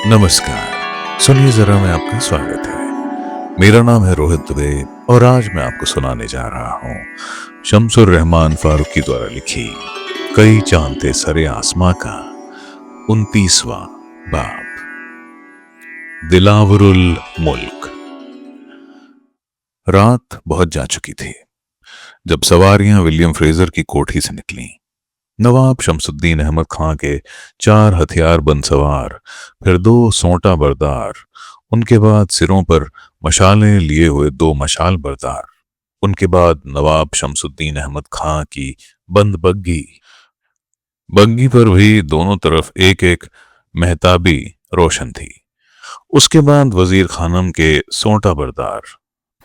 नमस्कार। सुनिए जरा, मैं आपका स्वागत है। मेरा नाम है रोहित दुबे और आज मैं आपको सुनाने जा रहा हूँ शम्सुर रहमान फारूकी द्वारा लिखी कई चांदते सरे आसमां का 29वां बाब, दिलावरुल मुल्क। रात बहुत जा चुकी थी जब सवारियां विलियम फ्रेजर की कोठी से निकलीं। नवाब शमसुद्दीन अहमद खां के 4 हथियारबंद सवार, फिर 2 सोंटा बरदार, उनके बाद सिरों पर मशालें लिए हुए 2 मशाल बरदार, उनके बाद नवाब शमसुद्दीन अहमद खां की बंद बग्गी। बग्गी पर भी दोनों तरफ एक एक मेहताबी रोशन थी। उसके बाद वजीर खानम के सोंटा बरदार,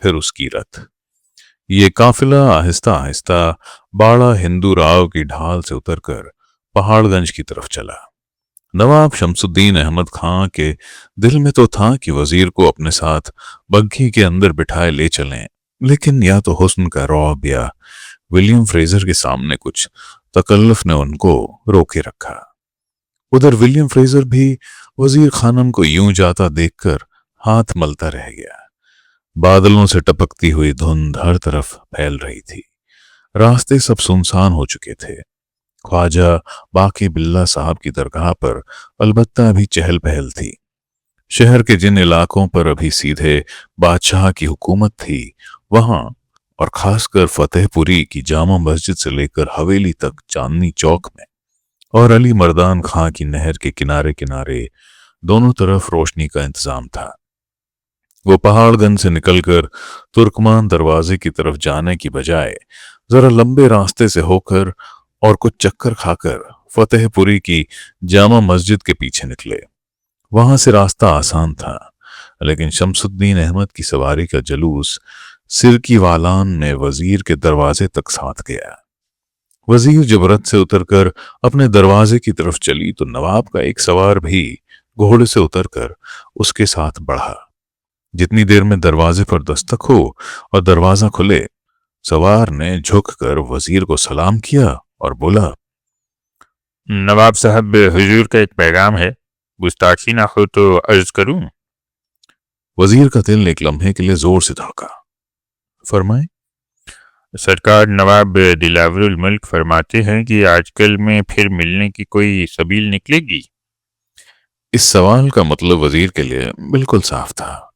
फिर उसकी रथ। ये काफिला आहिस्ता आहिस्ता बाड़ा हिंदू राव की ढाल से उतरकर पहाड़गंज की तरफ चला। नवाब शमसुद्दीन अहमद खां के दिल में तो था कि वजीर को अपने साथ बग्घी के अंदर बिठाए ले चलें, लेकिन या तो हुस्न का रौब या विलियम फ्रेजर के सामने कुछ तकल्लुफ ने उनको रोके रखा। उधर विलियम फ्रेजर भी वजीर खानम को यूं जाता देखकर हाथ मलता रह गया। बादलों से टपकती हुई धुंध हर तरफ फैल रही थी। रास्ते सब सुनसान हो चुके थे। ख्वाजा बाकी बिल्ला साहब की दरगाह पर अलबत्ता अभी चहल पहल थी। शहर के जिन इलाकों पर अभी सीधे बादशाह की हुकूमत थी, वहां और खासकर फतेहपुरी की जामा मस्जिद से लेकर हवेली तक चांदनी चौक में और अली मर्दान खां की नहर के किनारे किनारे दोनों तरफ रोशनी का इंतजाम था। वो पहाड़गंज से निकलकर तुर्कमान दरवाजे की तरफ जाने की बजाय जरा लंबे रास्ते से होकर और कुछ चक्कर खाकर फतेहपुरी की जामा मस्जिद के पीछे निकले। वहां से रास्ता आसान था, लेकिन शमसुद्दीन अहमद की सवारी का जलूस सिरकी वालान में वजीर के दरवाजे तक साथ गया। वजीर जब रथ से उतरकर अपने दरवाजे की तरफ चली तो नवाब का एक सवार भी घोड़े से उतरकर उसके साथ बढ़ा। जितनी देर में दरवाजे पर दस्तक हो और दरवाजा खुले, सवार ने झुककर वजीर को सलाम किया और बोला, नवाब साहब, हुजूर का एक पैगाम है, गुस्ताखी ना हो तो अर्ज करूं। वजीर का दिल एक लम्हे के लिए जोर से धड़का। फरमाए। सरकार नवाब दिलावरुल मुल्क फरमाते हैं कि आजकल में फिर मिलने की कोई सबील निकलेगी। इस सवाल का मतलब वजीर के लिए बिल्कुल साफ था।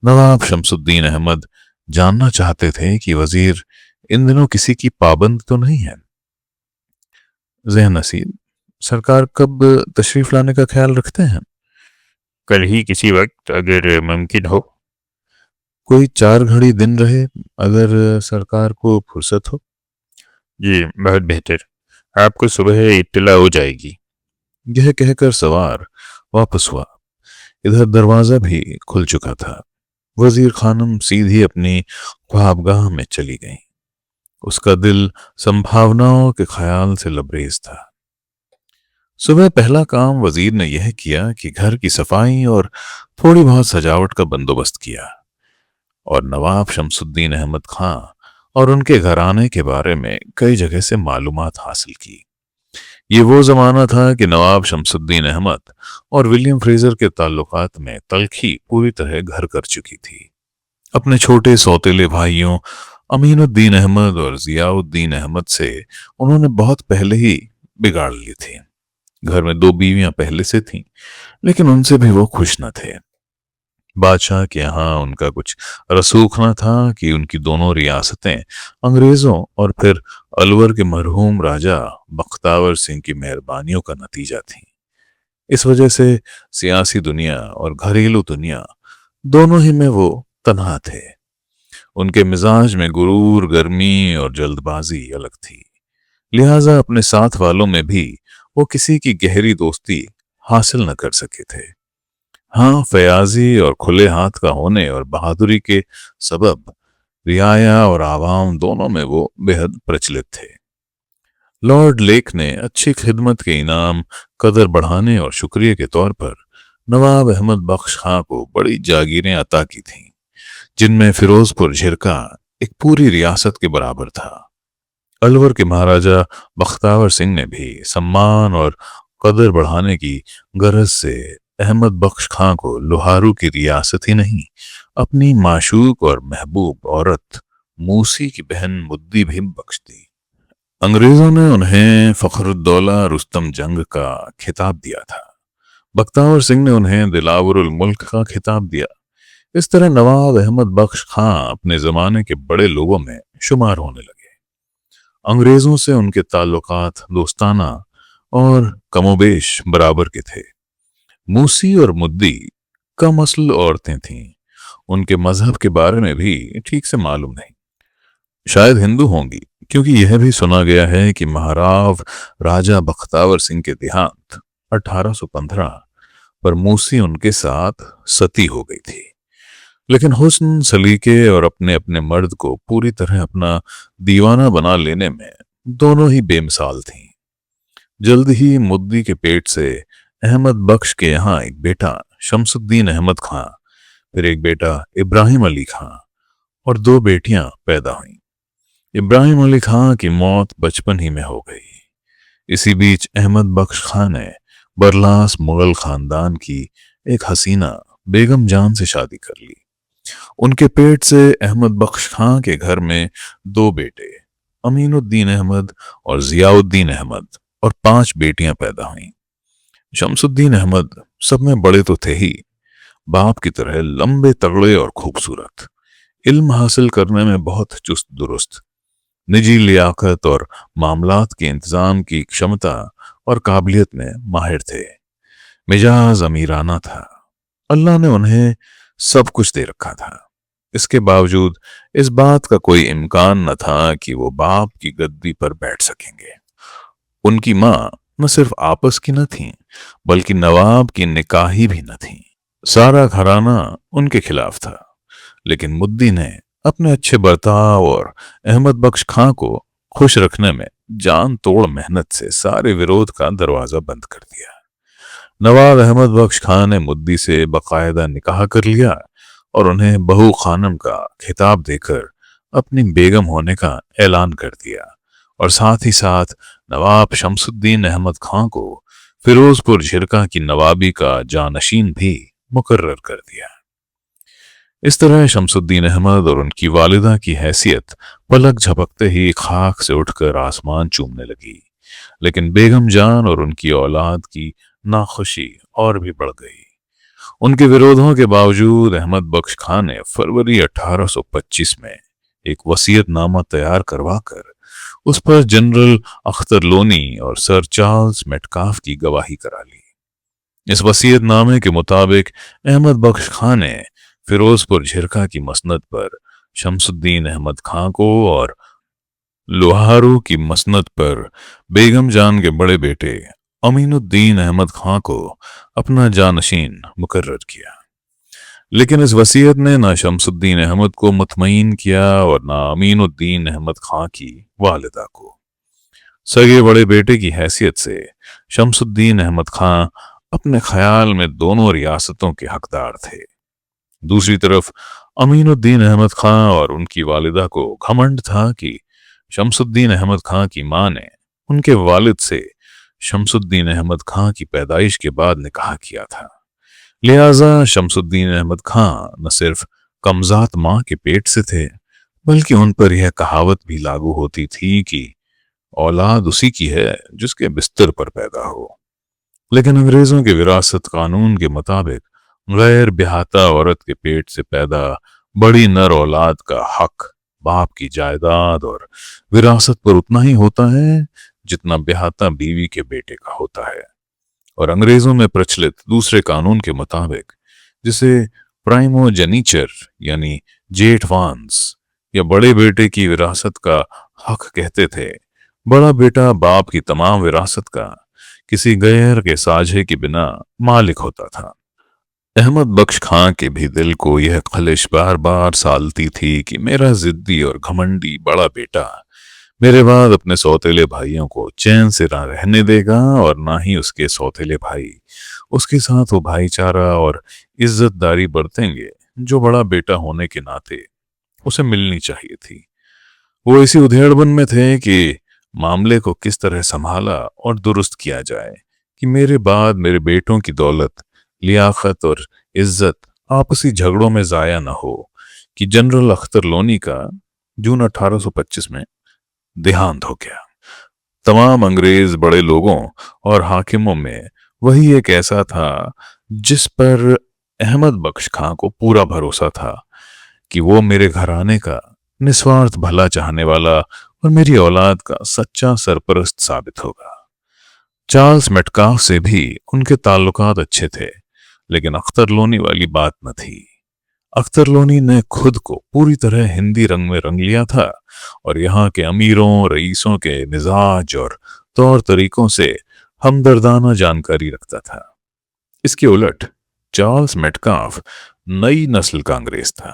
नवाब शमसुद्दीन अहमद जानना चाहते थे कि वजीर इन दिनों किसी की पाबंद तो नहीं है। ज़हन नसीब, सरकार कब तशरीफ लाने का ख्याल रखते हैं? कल ही किसी वक्त, अगर मुमकिन हो। कोई 4 घड़ी दिन रहे, अगर सरकार को फुर्सत हो। जी, बहुत बेहतर। आपको सुबह इत्तला हो जाएगी। यह कहकर सवार वापस हुआ। इधर दरवाजा भी खुल चुका था। वजीर खानम सीधी अपनी ख्वाबगाह में चली गई। उसका दिल संभावनाओं के ख्याल से लबरेज था। सुबह पहला काम वजीर ने यह किया कि घर की सफाई और थोड़ी बहुत सजावट का बंदोबस्त किया और नवाब शमसुद्दीन अहमद खां और उनके घराने के बारे में कई जगह से मालूमात हासिल की। ये वो जमाना था कि नवाब शमसुद्दीन अहमद और विलियम फ्रेजर के ताल्लुकात में तलखी पूरी तरह घर कर चुकी थी। अपने छोटे सौतेले भाइयों अमीनुद्दीन अहमद और जियाउद्दीन अहमद से उन्होंने बहुत पहले ही बिगाड़ ली थी। घर में 2 बीवियां पहले से थीं, लेकिन उनसे भी वो खुश न थे। बादशाह के यहाँ उनका कुछ रसूख न था कि उनकी दोनों रियासतें अंग्रेजों और फिर अलवर के मरहूम राजा बख्तावर सिंह की मेहरबानियों का नतीजा थी। इस वजह से सियासी दुनिया और घरेलू दुनिया दोनों ही में वो तन्हा थे। उनके मिजाज में गुरूर, गर्मी और जल्दबाजी अलग थी। लिहाजा अपने साथ वालों में भी वो किसी की गहरी दोस्ती हासिल न कर सके थे। हाँ, फयाजी और खुले हाथ का होने और बहादुरी के सबब रियाया और आवाम दोनों में वो बेहद प्रचलित थे। लॉर्ड लेक ने अच्छी खिदमत के इनाम, कदर बढ़ाने और शुक्रिया के तौर पर नवाब अहमद बख्श खां को बड़ी जागीरें अता की थीं, जिनमें फिरोजपुर झिरका एक पूरी रियासत के बराबर था। अलवर के महाराजा बख्तावर सिंह ने भी सम्मान और कदर बढ़ाने की गरज से अहमद बख्श खां को लोहारू की रियासत ही नहीं, अपनी माशूक और महबूब औरत मूसी की बहन मुद्दी भी बख्श दी। अंग्रेजों ने उन्हें फखरुद्दौला रुस्तम जंग का खिताब दिया था। बख्तावर सिंह ने उन्हें दिलावरुल मुल्क का खिताब दिया। इस तरह नवाब अहमद बख्श खां अपने जमाने के बड़े लोगों में शुमार होने लगे। अंग्रेजों से उनके ताल्लुकात दोस्ताना और कमोबेश बराबर के थे। मूसी और मुद्दी कम असल औरतें थीं। उनके मजहब के बारे में भी ठीक से मालूम नहीं, शायद हिंदू होंगी, क्योंकि यह भी सुना गया है कि महाराव राजा बख्तावर सिंह के देहांत 1815 पर मूसी उनके साथ सती हो गई थी। लेकिन हुस्न, सलीके और अपने अपने मर्द को पूरी तरह अपना दीवाना बना लेने में दोनों ही बेमिसाल थीं। जल्द ही मुद्दी के पेट से अहमद बख्श के यहाँ एक बेटा शमसुद्दीन अहमद खां, फिर एक बेटा इब्राहिम अली खां और दो बेटियां पैदा हुईं। इब्राहिम अली खां की मौत बचपन ही में हो गई। इसी बीच अहमद बख्श खां ने बरलास मुगल खानदान की एक हसीना बेगम जान से शादी कर ली। उनके पेट से अहमद बख्श खां के घर में दो बेटे अमीनुद्दीन अहमद और जियाउद्दीन अहमद और 5 बेटियां पैदा हुईं। शमसुद्दीन अहमद सब में बड़े तो थे ही, बाप की तरह लंबे तगड़े और खूबसूरत, इल्म हासिल करने में बहुत चुस्त दुरुस्त, निजी लियाकत और मामलात के इंतजाम की क्षमता और काबिलियत में माहिर थे। मिजाज अमीराना था। अल्लाह ने उन्हें सब कुछ दे रखा था। इसके बावजूद इस बात का कोई इम्कान न था कि वो बाप की गद्दी पर बैठ सकेंगे। उनकी मां न सिर्फ आपस की न थी, बल्कि नवाब की निकाही भी न थी। सारा घराना उनके खिलाफ था। लेकिन मुद्दी ने अपने अच्छे बर्ताव और अहमद बख्श खां को खुश रखने में जान तोड़ मेहनत से सारे विरोध का दरवाजा बंद कर दिया। नवाब अहमद बख्श खां ने मुद्दी से बाकायदा निकाह कर लिया और उन्हें बहू खानम का खिताब देकर अपनी बेगम होने का ऐलान कर दिया और साथ ही साथ नवाब शमसुद्दीन अहमद खां को फिरोजपुर झिरका की नवाबी का जानशीन भी मुकर्रर कर दिया। इस तरह शमसुद्दीन अहमद और उनकी वालिदा की हैसियत पलक झपकते ही खाक से उठकर आसमान चूमने लगी। लेकिन बेगम जान और उनकी औलाद की नाखुशी और भी बढ़ गई। उनके विरोधों के बावजूद अहमद बख्श खान ने फरवरी 1825 में एक वसीयतनामा तैयार करवाकर उस पर जनरल अख्तर लोनी और सर चार्ल्स मेटकाफ की गवाही करा ली। इस वसीयतनामे के मुताबिक अहमद बख्श खान ने फिरोजपुर झिरका की मसनद पर शमसुद्दीन अहमद खां को और लोहारू की मसनद पर बेगम जान के बड़े बेटे अमीनुद्दीन अहमद खां को अपना जानशीन मुकर्रर किया। लेकिन इस वसीयत ने ना शमसुद्दीन अहमद को मुतमईन किया और ना अमीनुद्दीन अहमद खां की वालिदा को। सगे बड़े बेटे की हैसियत से शमसुद्दीन अहमद खां अपने ख्याल में दोनों रियासतों के हकदार थे। दूसरी तरफ अमीनुद्दीन अहमद खां और उनकी वालिदा को घमंड था कि शमसुद्दीन अहमद खां की मां ने उनके वालिद से शमसुद्दीन अहमद खां की पैदाइश के बाद निकाह किया था। लिहाजा शमसुद्दीन अहमद खां न सिर्फ कमजात मां के पेट से थे, बल्कि उन पर यह कहावत भी लागू होती थी कि औलाद उसी की है जिसके बिस्तर पर पैदा हो। लेकिन अंग्रेजों के विरासत कानून के मुताबिक गैर ब्याहता औरत के पेट से पैदा बड़ी नर औलाद का हक बाप की जायदाद और विरासत पर उतना ही होता है जितना ब्याहता बीवी के बेटे का होता है। और अंग्रेजों में प्रचलित दूसरे कानून के मुताबिक, जिसे प्राइमोजेनिचर यानी जेठवांस या बड़े बेटे की विरासत का हक कहते थे, बड़ा बेटा बाप की तमाम विरासत का किसी गैर के साझे के बिना मालिक होता था। अहमद बख्श खां के भी दिल को यह खलिश बार बार सालती थी कि मेरा जिद्दी और घमंडी बड़ा बेटा मेरे बाद अपने सौतेले भाइयों को चैन से ना रहने देगा और ना ही उसके सौतेले भाई उसके साथ वो भाईचारा और इज्जतदारी बरतेंगे जो बड़ा बेटा होने के नाते उसे मिलनी चाहिए थी। वो इसी उधेड़बन में थे कि मामले को किस तरह संभाला और दुरुस्त किया जाए कि मेरे बाद मेरे बेटों की दौलत लियाकत और इज्जत आपसी झगड़ों में जाया न हो कि जनरल अख्तर लोनी का जून 1825 में देहांत हो गया। तमाम अंग्रेज बड़े लोगों और हाकिमों में वही एक ऐसा था जिस पर अहमद बख्श खां को पूरा भरोसा था कि वो मेरे घराने का निस्वार्थ भला चाहने वाला और मेरी औलाद का सच्चा सरपरस्त साबित होगा। चार्ल्स मेटकाफ से भी उनके ताल्लुकात अच्छे थे, लेकिन अख्तर लोनी वाली बात न थी। अख्तर लोनी ने खुद को पूरी तरह हिंदी रंग में रंग लिया था और यहाँ के अमीरों रईसों के मिजाज और तौर तरीकों से हमदर्दाना जानकारी रखता था। इसके उलट चार्ल्स मेटकाफ नई नस्ल का अंग्रेज था,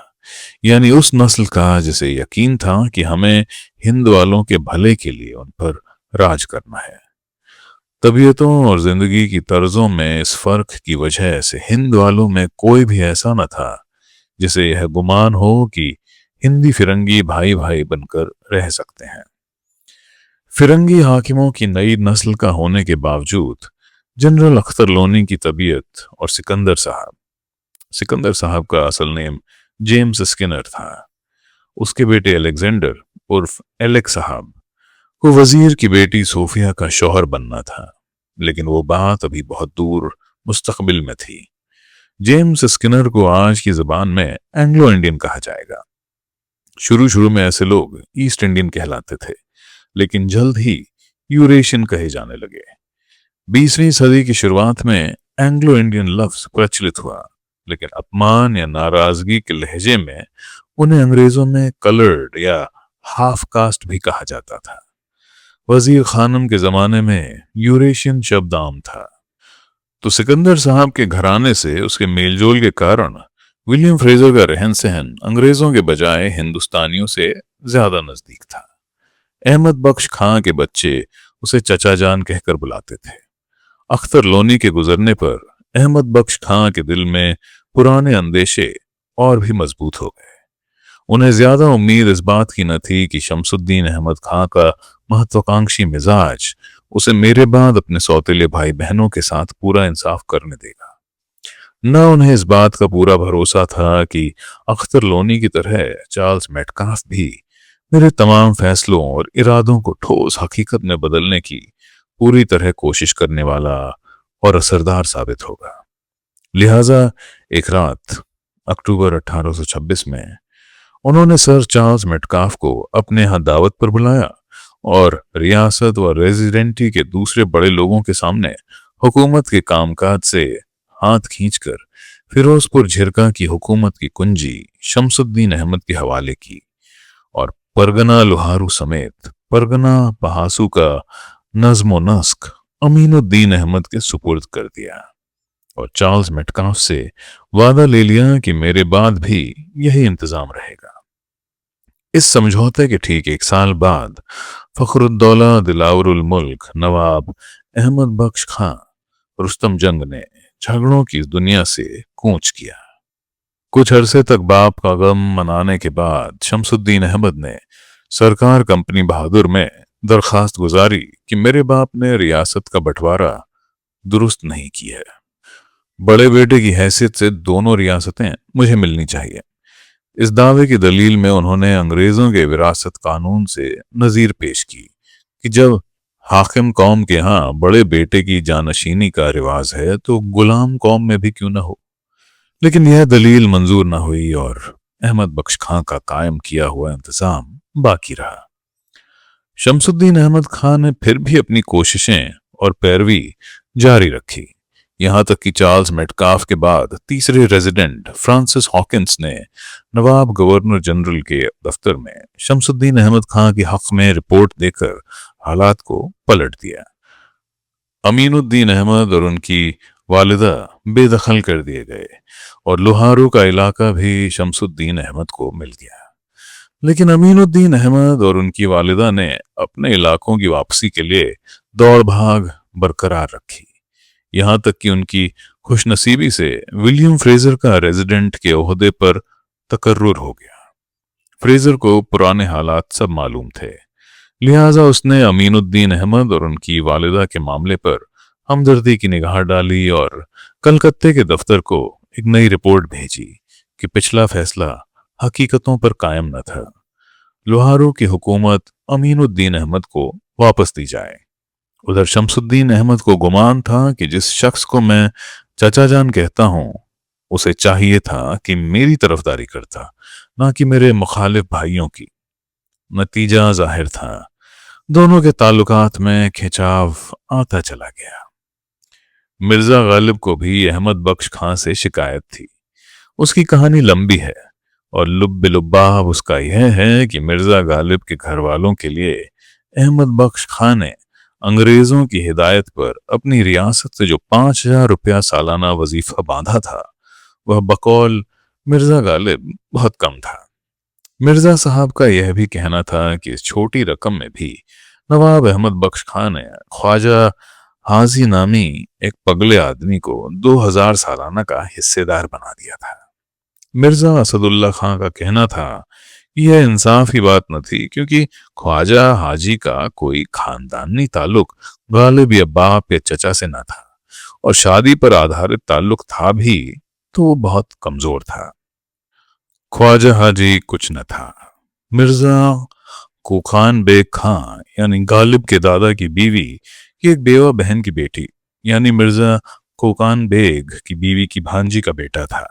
यानी उस नस्ल का जिसे यकीन था कि हमें हिंद वालों के भले के लिए उन पर राज करना है। तबीयतों और जिंदगी की तर्जों में इस फर्क की वजह से हिंद वालों में कोई भी ऐसा न था जिसे यह गुमान हो कि हिंदी फिरंगी भाई भाई बनकर रह सकते हैं। फिरंगी हाकिमों की नई नस्ल का होने के बावजूद जनरल अख्तर लोनी की तबीयत और सिकंदर साहब का असल नेम जेम्स स्किनर था, उसके बेटे अलेक्जेंडर उर्फ एलेक्स साहब को वजीर की बेटी सोफिया का शौहर बनना था, लेकिन वो बात अभी बहुत दूर मुस्तकबिल में थी। जेम्स स्किनर को आज की जबान में एंग्लो इंडियन कहा जाएगा। शुरू में ऐसे लोग ईस्ट इंडियन कहलाते थे, लेकिन जल्द ही यूरेशियन कहे जाने लगे। 20वीं सदी की शुरुआत में एंग्लो इंडियन लफ्ज प्रचलित हुआ, लेकिन अपमान या नाराजगी के लहजे में उन्हें अंग्रेजों में कलर्ड या हाफ कास्ट भी कहा जाता था। वजीर खानम के जमाने में यूरेशियन शब्द आम था, तो सिकंदर साहब के घराने से उसके मेलजोल के कारण विलियम फ्रेजर का रहन सहन अंग्रेजों के बजाय हिंदुस्तानियों से ज्यादा नजदीक था। अहमद बख्श खां के बच्चे उसे चचा जान कहकर बुलाते थे। अख्तर लोनी के गुजरने पर अहमद बख्श खां के दिल में पुराने अंदेशे और भी मजबूत हो गए। उन्हें ज्यादा उम्मीद इस बात की न थी कि शमसुद्दीन अहमद खां का महत्वाकांक्षी मिजाज उसे मेरे बाद अपने सौतेले भाई बहनों के साथ पूरा इंसाफ करने देगा। न उन्हें इस बात का पूरा भरोसा था कि अख्तर लोनी की तरह चार्ल्स मेटकाफ भी मेरे तमाम फैसलों और इरादों को ठोस हकीकत में बदलने की पूरी तरह कोशिश करने वाला और असरदार साबित होगा। लिहाजा एक रात अक्टूबर 1826 में उन्होंने सर चार्ल्स मेटकाफ को अपने यहां दावत पर बुलाया और रियासत व रेजिडेंटी के दूसरे बड़े लोगों के सामने हुकूमत के कामकाज से हाथ खींचकर फिरोजपुर झिरका की हुकूमत की कुंजी शमसुद्दीन अहमद के हवाले की और परगना लोहारू समेत परगना पहासू का नज्म नस्क अमीनुद्दीन अहमद के सुपुर्द कर दिया और चार्ल्स मेटकाफ से वादा ले लिया कि मेरे बाद भी यही इंतजाम रहेगा। इस समझौते के ठीक एक साल बाद फखरुद्दौला दिलावरुल मुल्क नवाब अहमद बख्श खां रुस्तम जंग ने झगड़ों की दुनिया से कूच किया। कुछ अरसे तक बाप का गम मनाने के बाद शमसुद्दीन अहमद ने सरकार कंपनी बहादुर में दरखास्त गुजारी कि मेरे बाप ने रियासत का बंटवारा दुरुस्त नहीं किया है। बड़े बेटे की हैसियत से दोनों रियासतें मुझे मिलनी चाहिए। इस दावे की दलील में उन्होंने अंग्रेजों के विरासत कानून से नजीर पेश की कि जब हाकिम कौम के यहाँ बड़े बेटे की जानशीनी का रिवाज है तो गुलाम कौम में भी क्यों न हो। लेकिन यह दलील मंजूर न हुई और अहमद बख्श खां का कायम किया हुआ इंतजाम बाकी रहा। शमसुद्दीन अहमद खां ने फिर भी अपनी कोशिशें और पैरवी जारी रखी, यहां तक कि चार्ल्स मेटकाफ के बाद तीसरे रेजिडेंट फ्रांसिस हॉकिंस ने नवाब गवर्नर जनरल के दफ्तर में शमसुद्दीन अहमद खां के हक में रिपोर्ट देकर हालात को पलट दिया। अमीनुद्दीन अहमद और उनकी वालिदा बेदखल कर दिए गए और लोहारू का इलाका भी शमसुद्दीन अहमद को मिल गया। लेकिन अमीनुद्दीन अहमद और उनकी वालिदा ने अपने इलाकों की वापसी के लिए दौड़ भाग बरकरार रखी, यहां तक कि उनकी खुशनसीबी से विलियम फ्रेजर का रेजिडेंट के ओहदे पर तकर्रुर हो गया। फ्रेजर को पुराने हालात सब मालूम थे, लिहाजा उसने अमीनुद्दीन अहमद और उनकी वालिदा के मामले पर हमदर्दी की निगाह डाली और कलकत्ते के दफ्तर को एक नई रिपोर्ट भेजी कि पिछला फैसला हकीकतों पर कायम न था। लोहारों की हुकूमत अमीनुद्दीन अहमद को वापस दी जाए। उधर शमसुद्दीन अहमद को गुमान था कि जिस शख्स को मैं चाचा जान कहता हूं, उसे चाहिए था कि मेरी तरफदारी करता, ना कि मेरे मुखालिफ भाइयों की। नतीजा जाहिर था, दोनों के ताल्लुकात में खिंचाव आता चला गया। मिर्जा गालिब को भी अहमद बख्श खां से शिकायत थी। उसकी कहानी लंबी है और लुब्बे लुब्बाब उसका यह है कि मिर्जा गालिब के घर वालों के लिए अहमद बख्श खां ने अंग्रेजों की हिदायत पर अपनी रियासत से जो 5,000 रुपया सालाना वजीफा बांधा था, वह बकौल मिर्जा गालिब बहुत कम था। मिर्जा साहब का यह भी कहना था कि इस छोटी रकम में भी नवाब अहमद बख्श खां ने ख्वाजा हाजी नामी एक पगले आदमी को 2,000 सालाना का हिस्सेदार बना दिया था। मिर्जा असदुल्ला खां का कहना था कि यह इंसाफ की बात न थी, क्योंकि ख्वाजा हाजी का कोई खानदानी ताल्लुक गालिब या बाप या चचा से न था, और शादी पर आधारित ताल्लुक था भी तो वो बहुत कमजोर था। ख्वाजा हाजी कुछ न था। मिर्जा कुखान बेग खां यानी गालिब के दादा की बीवी की एक बेवा बहन की बेटी यानी मिर्जा कुखान बेग की बीवी की भांजी का बेटा था।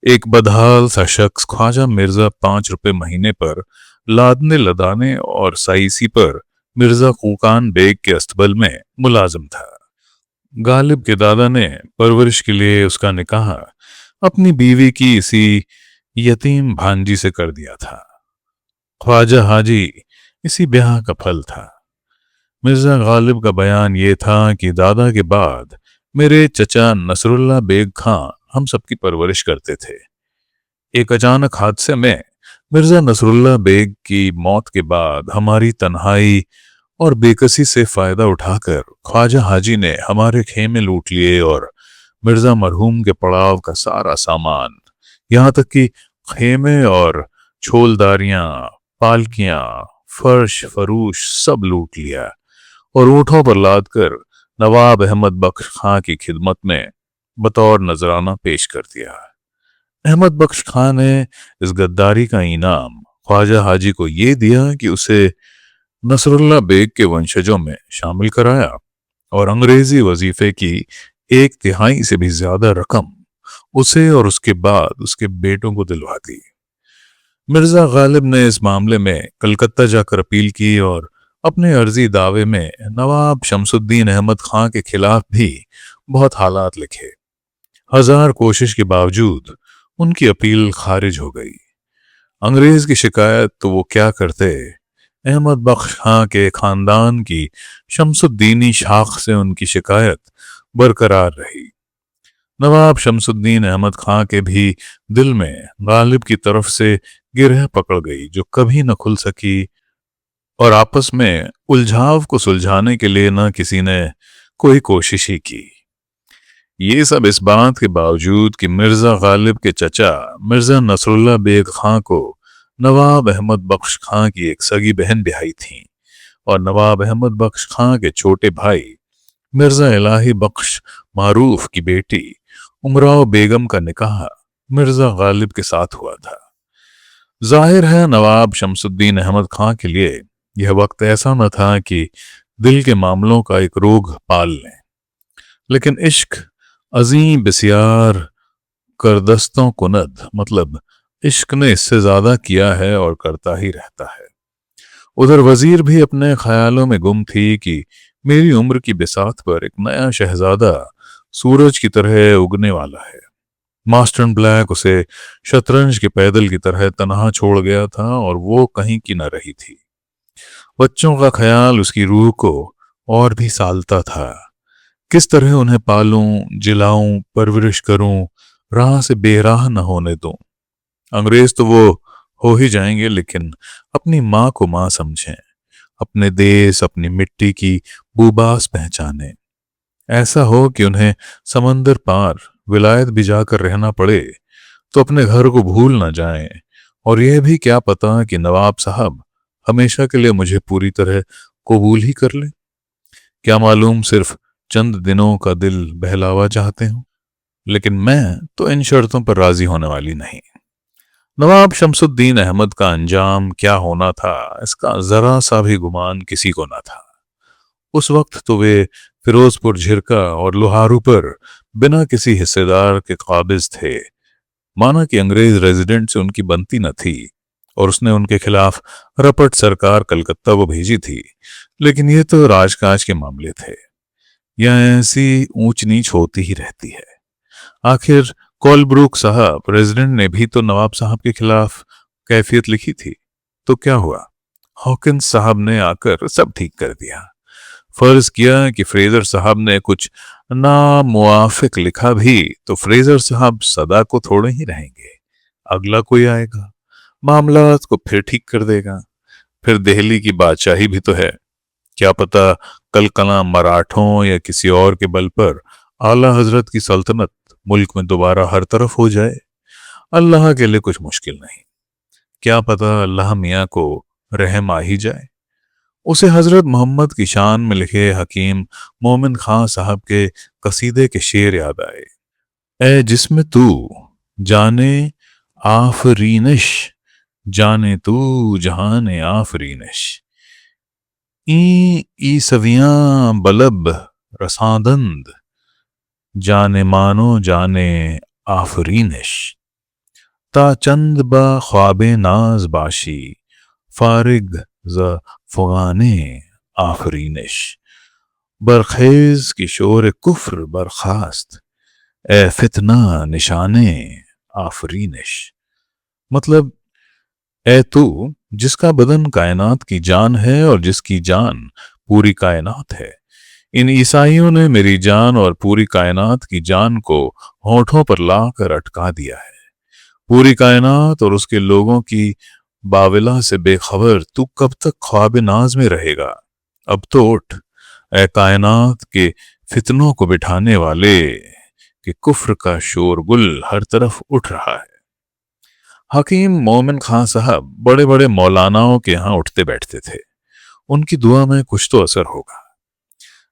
एक बदहाल सा शख्स ख्वाजा मिर्जा 5 रुपए महीने पर लादने लदाने और साइसी पर मिर्जा कुखान बेग के अस्तबल में मुलाजिम था। गालिब के दादा ने परवरिश के लिए उसका निकाह अपनी बीवी की इसी यतीम भांजी से कर दिया था। ख्वाजा हाजी इसी ब्याह का फल था। मिर्जा गालिब का बयान ये था कि दादा के बाद मेरे चचा नसरुल्ला बेग खां हम सबकी परवरिश करते थे। एक अचानक हादसे में मिर्जा नसरुल्ला बेग की मौत के बाद हमारी तन्हाई और बेकसी से फायदा उठाकर ख्वाजा हाजी ने हमारे खेमे लूट लिए और मिर्जा मरहूम के पड़ाव का सारा सामान, यहां तक कि खेमे और छोलदारियां, पालकियां, फर्श फरूश सब लूट लिया और ऊंटों पर लाद कर नवाब अहमद बख्श खां की खिदमत में बतौर नजराना पेश कर दिया। अहमद बख्श खां ने इस गद्दारी का इनाम ख्वाजा हाजी को ये दिया कि उसे नसरुल्ला बेग के वंशजों में शामिल कराया और अंग्रेजी वजीफे की 1/3 से भी ज्यादा रकम उसे और उसके बाद उसके बेटों को दिलवा दी। मिर्जा गालिब ने इस मामले में कलकत्ता जाकर अपील की और अपने अर्जी दावे में नवाब शमसुद्दीन अहमद खां के खिलाफ भी बहुत हालात लिखे। 1000 कोशिश के बावजूद उनकी अपील खारिज हो गई। अंग्रेज की शिकायत तो वो क्या करते, अहमद बख्श खां के खानदान की शमसुद्दीनी शाख से उनकी शिकायत बरकरार रही। नवाब शमसुद्दीन अहमद खां के भी दिल में गालिब की तरफ से गिरह पकड़ गई जो कभी न खुल सकी, और आपस में उलझाव को सुलझाने के लिए न किसी ने कोई कोशिश ही की। ये सब इस बात के बावजूद कि मिर्जा गालिब के चचा मिर्जा नसरुल्ला बेग खां को नवाब अहमद बख्श खां की एक सगी बहन ब्याही थी और नवाब अहमद बख्श खां के छोटे भाई मिर्जा इलाही बख्श मारूफ की बेटी उमराव बेगम का निकाह मिर्जा गालिब के साथ हुआ था। जाहिर है नवाब शमसुद्दीन अहमद खां के लिए यह वक्त ऐसा न था कि दिल के मामलों का एक रोग पाल लें, लेकिन इश्क अजीम बिस्यार करदस्तों कुनद, मतलब इश्क ने इससे ज्यादा किया है और करता ही रहता है। उधर वजीर भी अपने ख्यालों में गुम थी कि मेरी उम्र की बिसात पर एक नया शहजादा सूरज की तरह उगने वाला है। मास्टर ब्लैक उसे शतरंज के पैदल की तरह तनहा छोड़ गया था और वो कहीं की न रही थी। बच्चों का ख्याल उसकी रूह को और भी सालता था। किस तरह उन्हें पालूं, जिलाऊं, परवरिश करूं, राह से बेराह न होने दूं। अंग्रेज तो वो हो ही जाएंगे, लेकिन अपनी माँ को माँ समझें, अपने देश अपनी मिट्टी की बूबास पहचाने। ऐसा हो कि उन्हें समंदर पार विलायत भी जाकर रहना पड़े तो अपने घर को भूल न जाएं, और यह भी क्या पता कि नवाब साहब हमेशा के लिए मुझे पूरी तरह कबूल ही कर ले। क्या मालूम सिर्फ चंद दिनों का दिल बहलावा चाहते हो। लेकिन मैं तो इन शर्तों पर राजी होने वाली नहीं। नवाब शमसुद्दीन अहमद का अंजाम क्या होना था, इसका जरा सा भी गुमान किसी को न था। उस वक्त तो वे फिरोजपुर, झिरका और लोहारू पर बिना किसी हिस्सेदार के काबिज थे। माना कि अंग्रेज रेजिडेंट से उनकी बनती न थी और उसने उनके खिलाफ रपट सरकार कलकत्ता को भेजी थी, लेकिन ये तो राजकाज के मामले थे। यह ऐसी ऊंच नीच होती ही रहती है। आखिर कोलब्रुक साहब रेजिडेंट ने भी तो नवाब साहब के खिलाफ कैफियत लिखी थी, तो क्या हुआ? हॉकिंस साहब ने आकर सब ठीक कर दिया। फर्ज किया कि फ्रेजर साहब ने कुछ नामुआफिक लिखा भी तो फ्रेजर साहब सदा को थोड़े ही रहेंगे, अगला कोई आएगा, मामला को फिर ठीक कर देगा। फिर दिल्ली की बादशाही भी तो है, क्या पता कल कला मराठों या किसी और के बल पर आला हजरत की सल्तनत मुल्क में दोबारा हर तरफ हो जाए। अल्लाह के लिए कुछ मुश्किल नहीं, क्या पता अल्लाह मियाँ को रहम आ ही जाए। उसे हजरत मोहम्मद की शान में लिखे हकीम मोमिन खां साहब के कसीदे के शेर याद आए। ए जिसमें तू जाने आफरीनिश, जाने तू जहान आफरीनिश, ई सवियां बलब रसादंद, जाने मानो जाने आफरीनिश, ता चंद बा ख्वाबे नाज बाशी, फारिग ज फगाने आफरीनिश, बरखेज की शोर कुफ्र बरखास्त, ए फितना निशाने आफरीनिश। मतलब, ए तू जिसका बदन कायनात की जान है और जिसकी जान पूरी कायनात है, इन ईसाइयों ने मेरी जान और पूरी कायनात की जान को होठों पर लाकर अटका दिया है। पूरी कायनात और उसके लोगों की बाविला से बेखबर तू कब तक ख्वाब नाज में रहेगा? अब तो उठ, ए कायनात के फितनों को बिठाने वाले, कि कुफ्र का शोरगुल हर तरफ उठ रहा है। हकीम मोमिन खां साहब बड़े बड़े मौलानाओं के यहाँ उठते बैठते थे, उनकी दुआ में कुछ तो असर होगा।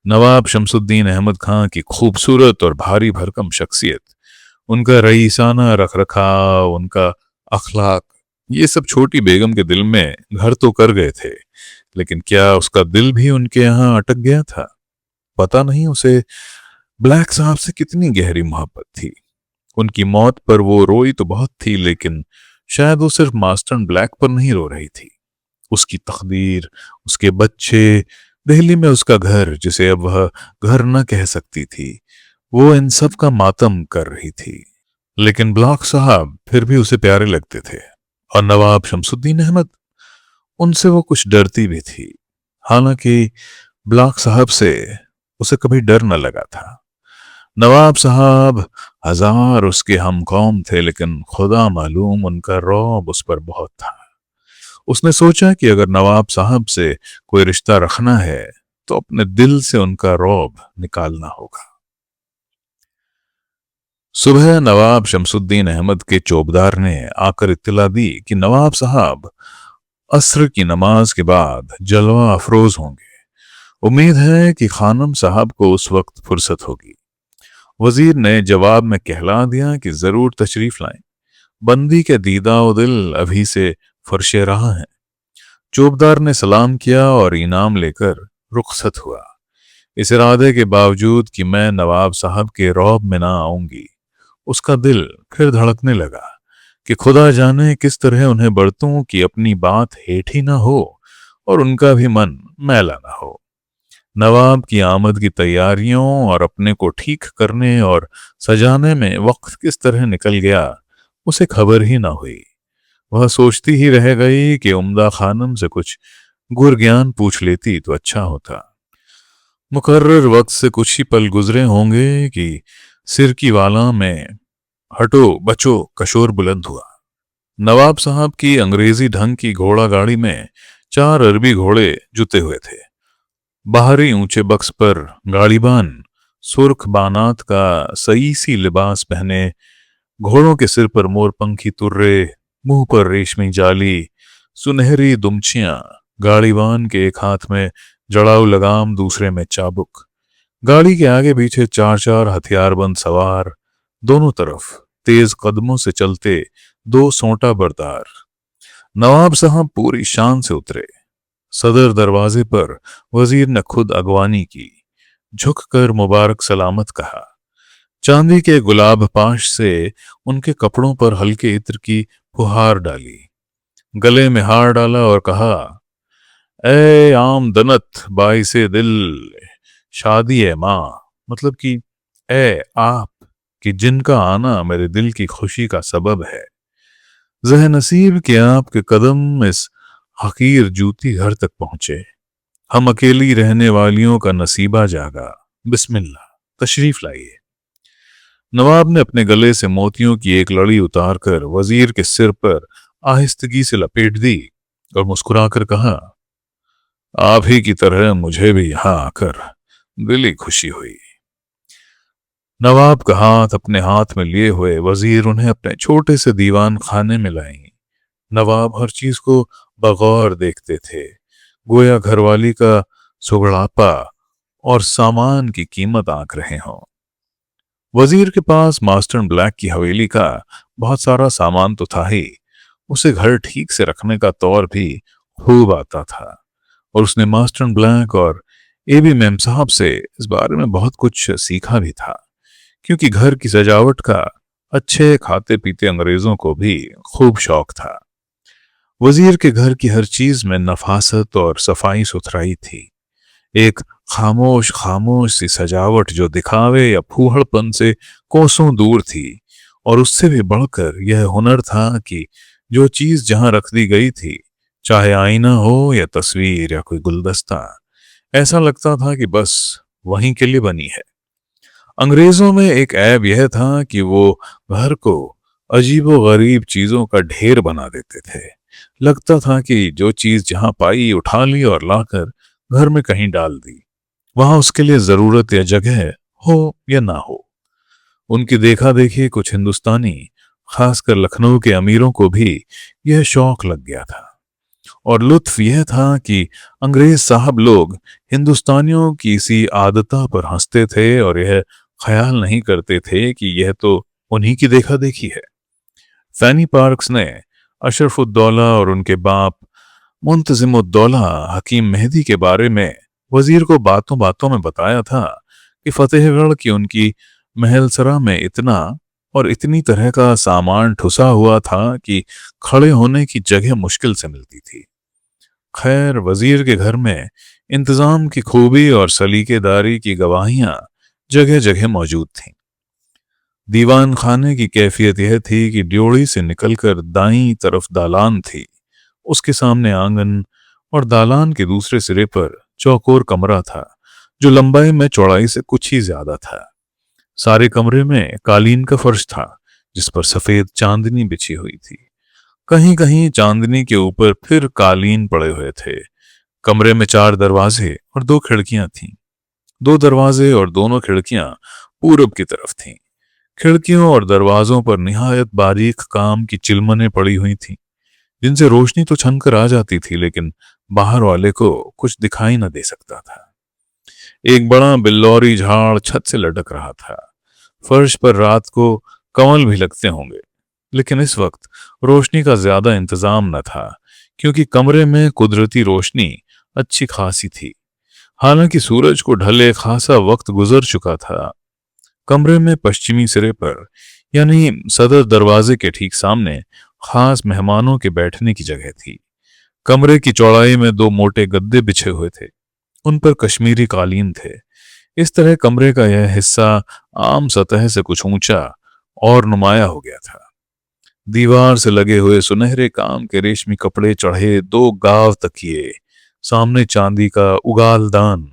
नवाब शमसुद्दीन अहमद खां की खूबसूरत और भारी भरकम शख्सियत, उनका रईसाना रख रखाव, उनका अखलाक, ये सब छोटी बेगम के दिल में घर तो कर गए थे, लेकिन क्या उसका दिल भी उनके यहाँ अटक गया था? पता नहीं उसे ब्लैक साहब से कितनी गहरी मोहब्बत थी। उनकी मौत पर वो रोई तो बहुत थी, लेकिन शायद वो सिर्फ मास्टर ब्लैक पर नहीं रो रही थी। उसकी तकदीर, उसके बच्चे, दिल्ली में उसका घर जिसे अब वह घर न कह सकती थी, वो इन सब का मातम कर रही थी। लेकिन ब्लॉक साहब फिर भी उसे प्यारे लगते थे, और नवाब शमसुद्दीन अहमद, उनसे वो कुछ डरती भी थी। हालांकि ब्लॉक साहब से उसे कभी डर न लगा था। नवाब साहब हजार उसके हम कौम थे, लेकिन खुदा मालूम उनका रौब उस पर बहुत था। उसने सोचा कि अगर नवाब साहब से कोई रिश्ता रखना है तो अपने दिल से उनका रौब निकालना होगा। सुबह नवाब शमसुद्दीन अहमद के चौबदार ने आकर इत्तला दी कि नवाब साहब असर की नमाज के बाद जलवा अफरोज होंगे। उम्मीद है कि खानम साहब को उस वक्त फुर्सत होगी। वजीर ने जवाब में कहला दिया कि जरूर तशरीफ लाएं, बंदी के दीदा व दिल अभी से फर्शे रहा है। चौबदार ने सलाम किया और इनाम लेकर रुखसत हुआ, इस इरादे के बावजूद कि मैं नवाब साहब के रौब में ना आऊंगी। उसका दिल फिर धड़कने लगा कि खुदा जाने किस तरह उन्हें बरतूं कि अपनी बात हेठी ना हो और उनका भी मन मैला ना हो। नवाब की आमद की तैयारियों और अपने को ठीक करने और सजाने में वक्त किस तरह निकल गया, उसे खबर ही ना हुई। वह सोचती ही रह गई कि उम्दा खानम से कुछ गुर ज्ञान पूछ लेती तो अच्छा होता। मुकर्रर वक्त से कुछ ही पल गुजरे होंगे कि सिर की वाला में हटो बचो का शोर बुलंद हुआ। नवाब साहब की अंग्रेजी ढंग की घोड़ा गाड़ी में 4 अरबी घोड़े जुते हुए थे। बाहरी ऊंचे बक्स पर गाड़ीबान सुर्ख बानात का सई सी लिबास पहने, घोड़ों के सिर पर मोरपंखी तुर्रे, मुंह पर रेशमी जाली, सुनहरी दुमचियां, गाड़ीबान के एक हाथ में जड़ाऊ लगाम, दूसरे में चाबुक। गाड़ी के आगे पीछे 4-4 हथियारबंद सवार, दोनों तरफ तेज कदमों से चलते दो सोंटा बरदार। नवाब साहब पूरी शान से उतरे। सदर दरवाजे पर वजीर ने खुद अगवानी की, झुककर मुबारक सलामत कहा। चांदी के गुलाब पाश से उनके कपड़ों पर हल्के इत्र की फुहार डाली, गले में हार डाला और कहा, ए आमदनत बाइसे दिल शादी है मां, मतलब कि ए आप कि जिनका आना मेरे दिल की खुशी का सबब है। जह नसीब के आपके कदम इस हकीर जूती घर तक पहुंचे। हम अकेली रहने वालियों का नसीबा जागा। बिस्मिल्लाह, तशरीफ लाइए। नवाब ने अपने गले से मोतियों की एक लड़ी उतारकर वजीर के सिर पर आहिस्तगी से लपेट दी और मुस्कुराकर कहा, आप ही की तरह मुझे भी यहां आकर दिली खुशी हुई। नवाब का हाथ अपने हाथ में लिए हुए वजीर उन्हें अपने छोटे से दीवान खाने में लाई। नवाब हर चीज को बगौर देखते थे, गोया घरवाली का सुगड़ापा और सामान की कीमत आंक रहे हों। वजीर के पास मास्टर ब्लैक की हवेली का बहुत सारा सामान तो था ही, उसे घर ठीक से रखने का तौर भी खूब आता था और उसने मास्टर ब्लैक और एबी मेम साहब से इस बारे में बहुत कुछ सीखा भी था, क्योंकि घर की सजावट का अच्छे खाते पीते अंग्रेजों को भी खूब शौक था। वजीर के घर की हर चीज में नफासत और सफाई सुथराई थी। एक खामोश खामोश सी सजावट जो दिखावे या फूहड़पन से कोसों दूर थी, और उससे भी बढ़कर यह हुनर था कि जो चीज जहां रख दी गई थी, चाहे आईना हो या तस्वीर या कोई गुलदस्ता, ऐसा लगता था कि बस वहीं के लिए बनी है। अंग्रेजों में एक ऐब यह था कि वो घर को अजीबो गरीब चीजों का ढेर बना देते थे। लगता था कि जो चीज जहां पाई उठा ली और लाकर घर में कहीं डाल दी, वहां उसके लिए जरूरत या जगह हो या ना हो। उनकी देखा देखी कुछ हिंदुस्तानी, खासकर लखनऊ के अमीरों को भी यह शौक लग गया था, और लुत्फ यह था कि अंग्रेज साहब लोग हिंदुस्तानियों की इसी आदता पर हंसते थे और यह ख्याल नहीं करते थे कि यह तो उन्हीं की देखा देखी है। फैनी पार्क्स ने अशरफुद्दौला और उनके बाप मुंतजिमुद्दौला हकीम मेहदी के बारे में वजीर को बातों बातों में बताया था कि फतेहगढ़ की उनकी महलसरा में इतना और इतनी तरह का सामान ठुसा हुआ था कि खड़े होने की जगह मुश्किल से मिलती थी। खैर, वजीर के घर में इंतजाम की खूबी और सलीकेदारी की गवाहियां जगह जगह मौजूद थीं। दीवान खाने की कैफियत यह थी कि ड्योढ़ी से निकलकर दाईं तरफ दालान थी, उसके सामने आंगन और दालान के दूसरे सिरे पर चौकोर कमरा था जो लंबाई में चौड़ाई से कुछ ही ज्यादा था। सारे कमरे में कालीन का फर्श था जिस पर सफेद चांदनी बिछी हुई थी। कहीं कहीं चांदनी के ऊपर फिर कालीन पड़े हुए थे। कमरे में 4 दरवाजे और 2 खिड़कियां थीं। 2 दरवाजे और दोनों खिड़कियां पूरब की तरफ थीं। खिड़कियों और दरवाजों पर निहायत बारीक काम की चिलमने पड़ी हुई थीं, जिनसे रोशनी तो छनकर आ जाती थी, लेकिन बाहर वाले को कुछ दिखाई न दे सकता था। एक बड़ा बिल्लौरी झाड़ छत से लटक रहा था। फर्श पर रात को कंवल भी लगते होंगे, लेकिन इस वक्त रोशनी का ज्यादा इंतजाम न था, क्योंकि कमरे में कुदरती रोशनी अच्छी खासी थी। हालांकि सूरज को ढले खासा वक्त गुजर चुका था। कमरे में पश्चिमी सिरे पर, यानी सदर दरवाजे के ठीक सामने, खास मेहमानों के बैठने की जगह थी। कमरे की चौड़ाई में 2 मोटे गद्दे बिछे हुए थे, उन पर कश्मीरी कालीन थे। इस तरह कमरे का यह हिस्सा आम सतह से कुछ ऊंचा और नुमाया हो गया था। दीवार से लगे हुए सुनहरे काम के रेशमी कपड़े चढ़े 2 गाव तकिए, सामने चांदी का उगालदान,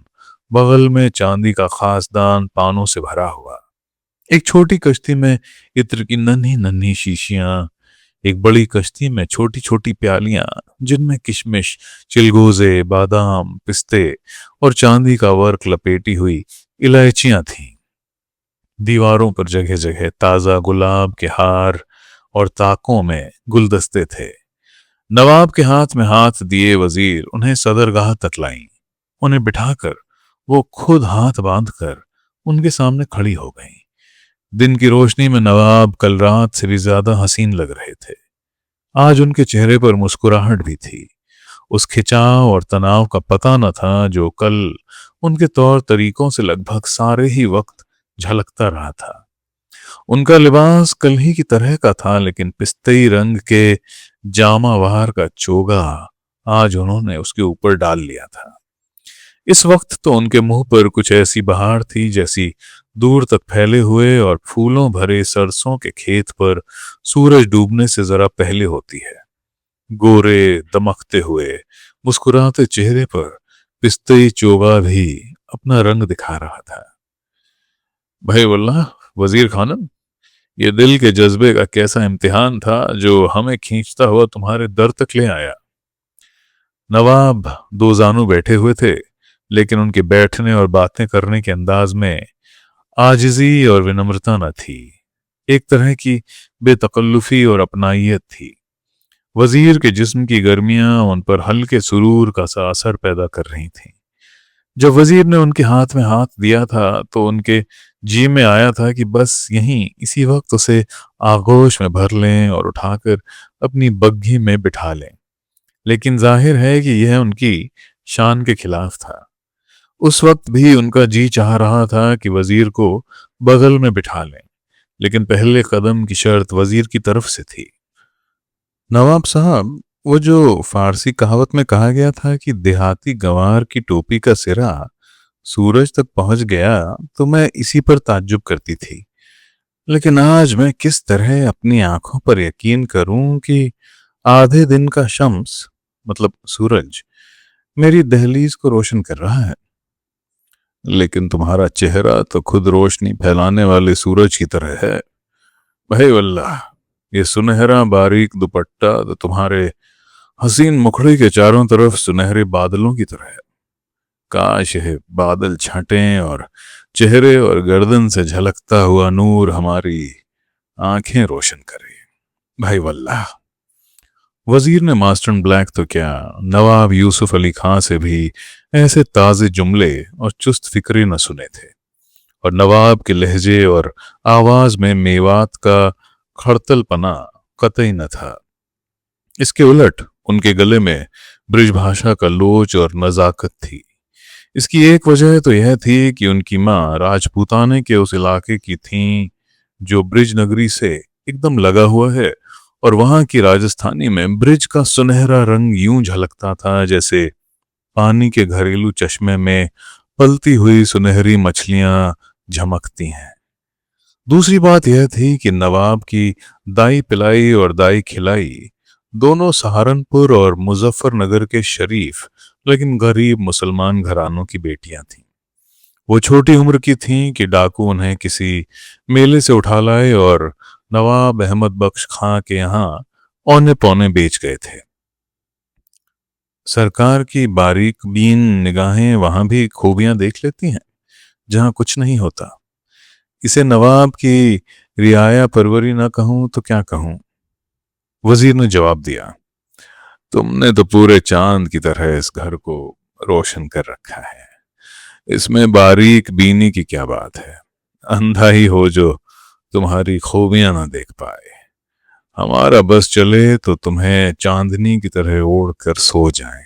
बगल में चांदी का खास दान पानों से भरा हुआ। एक छोटी कश्ती में इत्र की नन्ही नन्ही शीशियां, एक बड़ी कश्ती में छोटी छोटी प्यालियां जिनमें किशमिश, चिलगोजे, बादाम, पिस्ते और चांदी का वर्क लपेटी हुई इलायचियां थीं। दीवारों पर जगह जगह ताजा गुलाब के हार और ताकों में गुलदस्ते थे। नवाब के हाथ में हाथ दिए वजीर उन्हें सदरगाह तक लाईं। उन्हें बिठाकर वो खुद हाथ बांधकर उनके सामने खड़ी हो गईं। दिन की रोशनी में नवाब कल रात से भी ज्यादा हसीन लग रहे थे। आज उनके चेहरे पर मुस्कुराहट भी थी। उस खिंचाव और तनाव का पता न था जो कल उनके तौर तरीकों से लगभग सारे ही वक्त झलकता रहा था। उनका लिबास कल ही की तरह का था, लेकिन पिस्तई रंग के जामावार का चोगा आज उन्होंने उसके ऊपर डाल लिया था। इस वक्त तो उनके मुंह पर कुछ ऐसी बहार थी जैसी दूर तक फैले हुए और फूलों भरे सरसों के खेत पर सूरज डूबने से जरा पहले होती है। गोरे दमकते हुए मुस्कुराते चेहरे पर पिस्तई चोगा भी अपना रंग दिखा रहा था। भाई वल्लाह, वजीर खानम, ये दिल के जज्बे का कैसा इम्तिहान था जो हमें खींचता हुआ तुम्हारे दर तक ले आया। नवाब दो जानू बैठे हुए थे, लेकिन उनके बैठने और बातें करने के अंदाज में आजिजी और विनम्रता न थी। एक तरह की बेतकल्लुफी और अपनाइयत थी। वजीर के जिस्म की गर्मियां उन पर हल्के सुरूर का सा असर पैदा कर रही थीं। जब वजीर ने उनके हाथ में हाथ दिया था तो उनके जी में आया था कि बस यहीं इसी वक्त उसे आगोश में भर लें और उठाकर अपनी बग्घी में बिठा लें। लेकिन जाहिर है कि यह उनकी शान के खिलाफ था। उस वक्त भी उनका जी चाह रहा था कि वजीर को बगल में बिठा लें, लेकिन पहले कदम की शर्त वजीर की तरफ से थी। नवाब साहब, वो जो फारसी कहावत में कहा गया था कि देहाती गंवार की टोपी का सिरा सूरज तक पहुंच गया, तो मैं इसी पर ताज्जुब करती थी। लेकिन आज मैं किस तरह अपनी आंखों पर यकीन करूं कि आधे दिन का शम्स, मतलब सूरज, मेरी दहलीज को रोशन कर रहा है। लेकिन तुम्हारा चेहरा तो खुद रोशनी फैलाने वाले सूरज की तरह है। भाई वल्लाह, ये सुनहरा बारीक दुपट्टा तो तुम्हारे हसीन मुखड़े के चारों तरफ सुनहरे बादलों की तरह है। काश यह बादल छाटें और चेहरे और गर्दन से झलकता हुआ नूर हमारी आंखें रोशन करे। भाई वल्लाह। वजीर ने मास्टर ब्लैक तो क्या, नवाब यूसुफ अली खां से भी ऐसे ताजे जुमले और चुस्त फिक्रे न सुने थे। और नवाब के लहजे और आवाज में मेवात का खड़तलपना कतई न था। इसके उलट उनके गले में ब्रिजभाषा का लोच और नजाकत थी। इसकी एक वजह तो यह थी कि उनकी मां राजपूताने के उस इलाके की थीं जो ब्रिज नगरी से एकदम लगा हुआ है, और वहां की राजस्थानी में ब्रिज का सुनहरा रंग यूं झलकता था जैसे पानी के घरेलू चश्मे में पलती हुई सुनहरी मछलियां झमकती हैं। दूसरी बात यह थी कि नवाब की दाई पिलाई और दाई खिलाई दोनों सहारनपुर और मुजफ्फरनगर के शरीफ लेकिन गरीब मुसलमान घरानों की बेटियां थीं। वो छोटी उम्र की थीं कि डाकू उन्हें किसी मेले से उठा लाए और नवाब अहमद बख्श खां के यहाँ औने पौने बेच गए थे। सरकार की बारीक बीन निगाहें वहां भी खूबियां देख लेती हैं जहां कुछ नहीं होता। इसे नवाब की रियाया परवरी ना कहूं तो क्या कहूं। वजीर ने जवाब दिया, तुमने तो पूरे चांद की तरह इस घर को रोशन कर रखा है। इसमें बारीक बीनी की क्या बात है। अंधा ही हो जो तुम्हारी खूबियां ना देख पाए। हमारा बस चले तो तुम्हें चांदनी की तरह ओढ़ कर सो जाएं।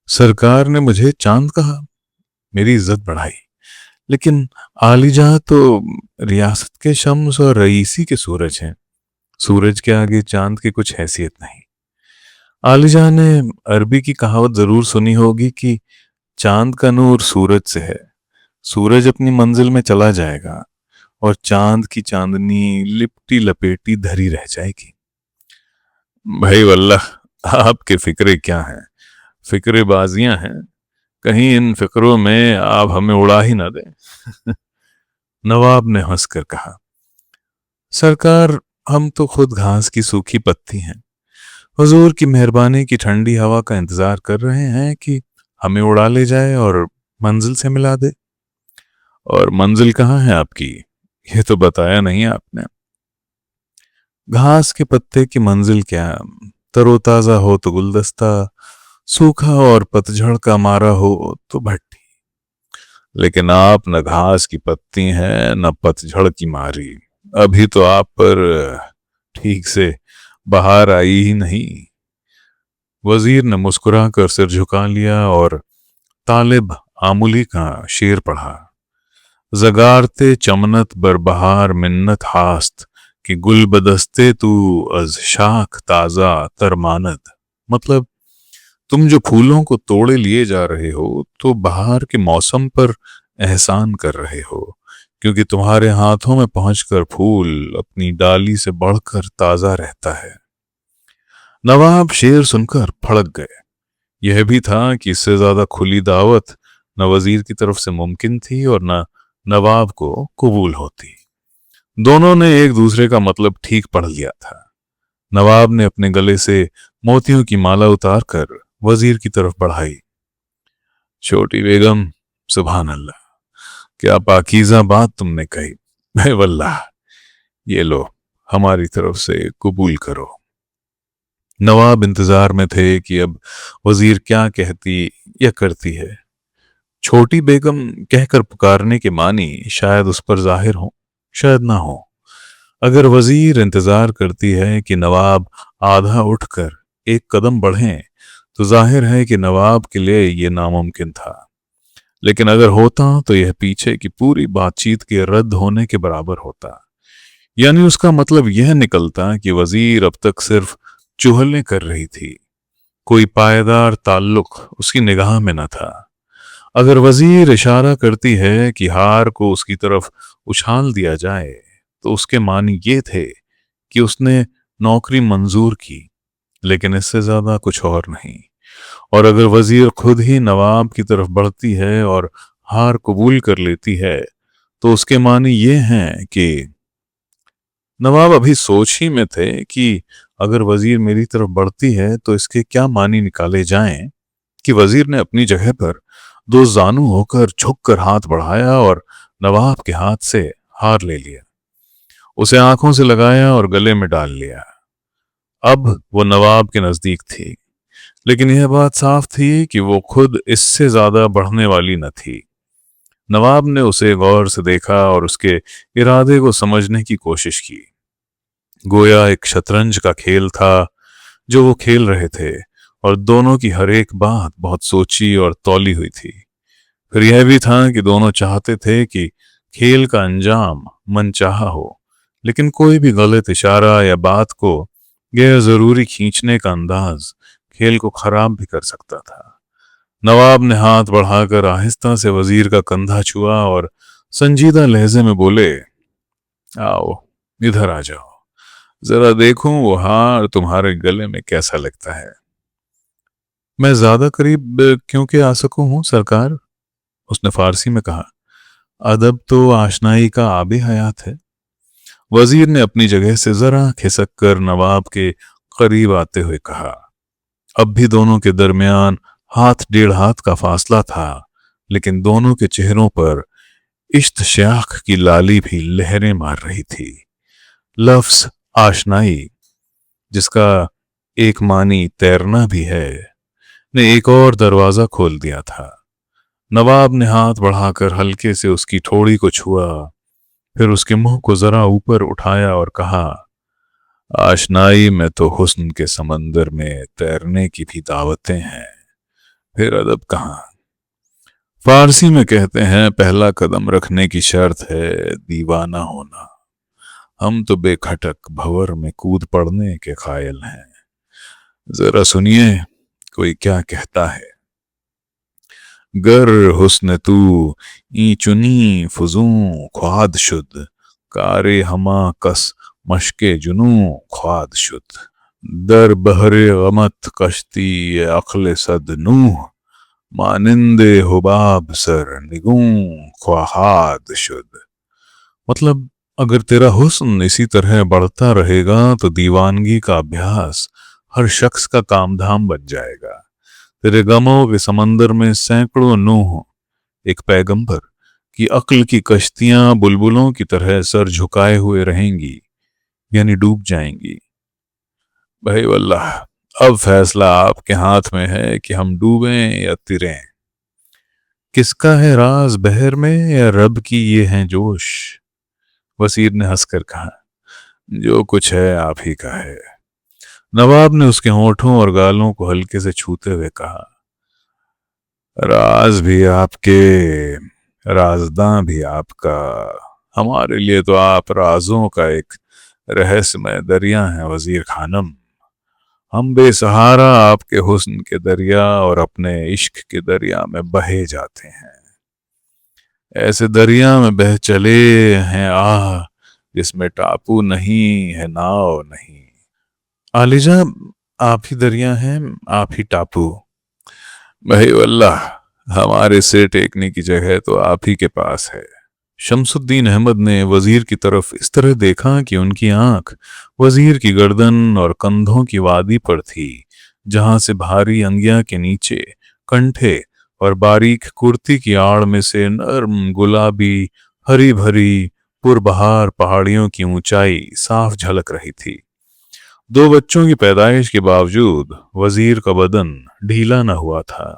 सरकार ने मुझे चांद कहा, मेरी इज्जत बढ़ाई, लेकिन आलिजा तो रियासत के शम्स और रईसी के सूरज हैं। सूरज के आगे चांद की कुछ हैसियत नहीं। आलिजा ने अरबी की कहावत जरूर सुनी होगी कि चांद का नूर सूरज से है। सूरज अपनी मंजिल में चला जाएगा और चांद की चांदनी लिपटी लपेटी धरी रह जाएगी। भाई वल्लाह, आपके फिक्रे क्या हैं? फिक्रेबाजियां हैं। कहीं इन फिक्रों में आप हमें उड़ा ही ना दें। नवाब ने हंसकर कहा, सरकार, हम तो खुद घास की सूखी पत्ती हैं। हुजूर की मेहरबानी की ठंडी हवा का इंतजार कर रहे हैं कि हमें उड़ा ले जाए और मंजिल से मिला दे। और मंजिल कहाँ है आपकी, ये तो बताया नहीं आपने। घास के पत्ते की मंजिल क्या, तरोताजा हो तो गुलदस्ता, सूखा और पतझड़ का मारा हो तो भट्टी। लेकिन आप न घास की पत्ती हैं न पतझड़ की मारी। अभी तो आप पर ठीक से बाहर आई ही नहीं। वजीर ने मुस्कुराकर सिर झुका लिया और तालिब आमुली का शेर पढ़ा। जगारते चमनत बरबहार मिन्नत हास्त कि गुल बदस्ते तू अज शाख ताजा तरमानद। मतलब, तुम जो फूलों को तोड़े लिए जा रहे हो तो बहार के मौसम पर एहसान कर रहे हो, क्योंकि तुम्हारे हाथों में पहुंचकर फूल अपनी डाली से बढ़कर ताजा रहता है। नवाब शेर सुनकर फड़क गए। यह भी था कि इससे ज्यादा खुली दावत न वजीर की तरफ से मुमकिन थी और न नवाब को कबूल होती। दोनों ने एक दूसरे का मतलब ठीक पढ़ लिया था। नवाब ने अपने गले से मोतियों की माला उतारकर वजीर की तरफ बढ़ाई। छोटी बेगम, सुभान अल्लाह, क्या पाकीज़ा बात तुमने कही। है वल्लाह, ये लो, हमारी तरफ से कबूल करो। नवाब इंतजार में थे कि अब वजीर क्या कहती या करती है। छोटी बेगम कहकर पुकारने के मानी शायद उस पर जाहिर हो, शायद ना हो। अगर वजीर इंतजार करती है कि नवाब आधा उठकर एक कदम बढ़ें, तो जाहिर है कि नवाब के लिए यह नामुमकिन था। लेकिन अगर होता तो यह पीछे की पूरी बातचीत के रद्द होने के बराबर होता। यानी उसका मतलब यह निकलता कि वजीर अब तक सिर्फ चुहलें कर रही थी, कोई पायदार ताल्लुक उसकी निगाह में न था। अगर वजीर इशारा करती है कि हार को उसकी तरफ उछाल दिया जाए, तो उसके मानी ये थे कि उसने नौकरी मंजूर की, लेकिन इससे ज्यादा कुछ और नहीं। और अगर वजीर खुद ही नवाब की तरफ बढ़ती है और हार कबूल कर लेती है, तो उसके मानी ये हैं कि नवाब अभी सोच ही में थे कि अगर वजीर मेरी तरफ बढ़ती है तो इसके क्या मानी निकाले जाएं कि वजीर ने अपनी जगह पर दो जानू होकर झुककर हाथ बढ़ाया और नवाब के हाथ से हार ले लिया, उसे आंखों से लगाया और गले में डाल लिया। अब वो नवाब के नजदीक थी, लेकिन यह बात साफ थी कि वो खुद इससे ज्यादा बढ़ने वाली न थी। नवाब ने उसे गौर से देखा और उसके इरादे को समझने की कोशिश की। गोया एक शतरंज का खेल था जो वो खेल रहे थे, और दोनों की हर एक बात बहुत सोची और तौली हुई थी। फिर यह भी था कि दोनों चाहते थे कि खेल का अंजाम मनचाहा हो, लेकिन कोई भी गलत इशारा या बात को गैर जरूरी खींचने का अंदाज खेल को खराब भी कर सकता था। नवाब ने हाथ बढ़ाकर आहिस्ता से वजीर का कंधा छुआ और संजीदा लहजे में बोले, आओ, इधर आ जाओ, जरा देखूं वो हार तुम्हारे गले में कैसा लगता है। मैं ज्यादा करीब क्योंकि आ सकूं हूं सरकार, उसने फारसी में कहा। अदब तो आशनाई का आबे हयात है। वजीर ने अपनी जगह से जरा खिसक कर नवाब के करीब आते हुए कहा। अब भी दोनों के दरमियान हाथ डेढ़ हाथ का फासला था, लेकिन दोनों के चेहरों पर इश्तशाख की लाली भी लहरें मार रही थी। लफ्ज आशनाई, जिसका एक मानी तैरना भी है, ने एक और दरवाजा खोल दिया था। नवाब ने हाथ बढ़ाकर हल्के से उसकी ठोड़ी को छुआ, फिर उसके मुंह को जरा ऊपर उठाया और कहा, आशनाई में तो हुस्न के समंदर में तैरने की भी दावतें हैं, फिर अदब कहाँ। फारसी में कहते हैं, पहला कदम रखने की शर्त है दीवाना होना। हम तो बेखटक भंवर में कूद पड़ने के कायल हैं। जरा सुनिए कोई क्या कहता है। गर हुस्न तू ई चुनी फुजू ख्वाद शुद, कारे हमा कस मशके जुनू ख्वाद शुद। दर बहरे गमत कश्ती अखले सद नूह, मानिंदे हुबाब सर निगू ख्वाहाद शुद। मतलब, अगर तेरा हुस्न इसी तरह बढ़ता रहेगा तो दीवानगी का अभ्यास हर शख्स का कामधाम बन जाएगा। तेरे गमों के समंदर में सैकड़ों नूह, एक पैगंबर की अक्ल की कश्तियां बुलबुलों की तरह सर झुकाए हुए रहेंगी, यानी डूब जाएंगी। भाई वल्लाह, अब फैसला आपके हाथ में है कि हम डूबें या तिरें। किसका है राज बहर में या रब की ये है जोश? वजीर ने हंसकर कहा, जो कुछ है आप ही का है। नवाब ने उसके होठों और गालों को हल्के से छूते हुए कहा, राज भी आपके, राजदां भी आपका। हमारे लिए तो आप राजों का एक रहस्यमय दरिया हैं वजीर खानम। हम बेसहारा आपके हुस्न के दरिया और अपने इश्क के दरिया में बहे जाते हैं। ऐसे दरिया में बह चले हैं आह, जिसमें टापू नहीं है नाव नहीं। आलिजा, आप ही दरिया हैं, आप ही टापू। भाई वल्लाह, हमारे सिर टेकने की जगह तो आप ही के पास है। शमसुद्दीन अहमद ने वजीर की तरफ इस तरह देखा कि उनकी आंख वजीर की गर्दन और कंधों की वादी पर थी, जहां से भारी अंगिया के नीचे कंठे और बारीक कुर्ती की आड़ में से नर्म गुलाबी हरी भरी पुरबहार पहाड़ियों की ऊंचाई साफ झलक रही थी। दो बच्चों की पैदाइश के बावजूद वजीर का बदन ढीला न हुआ था।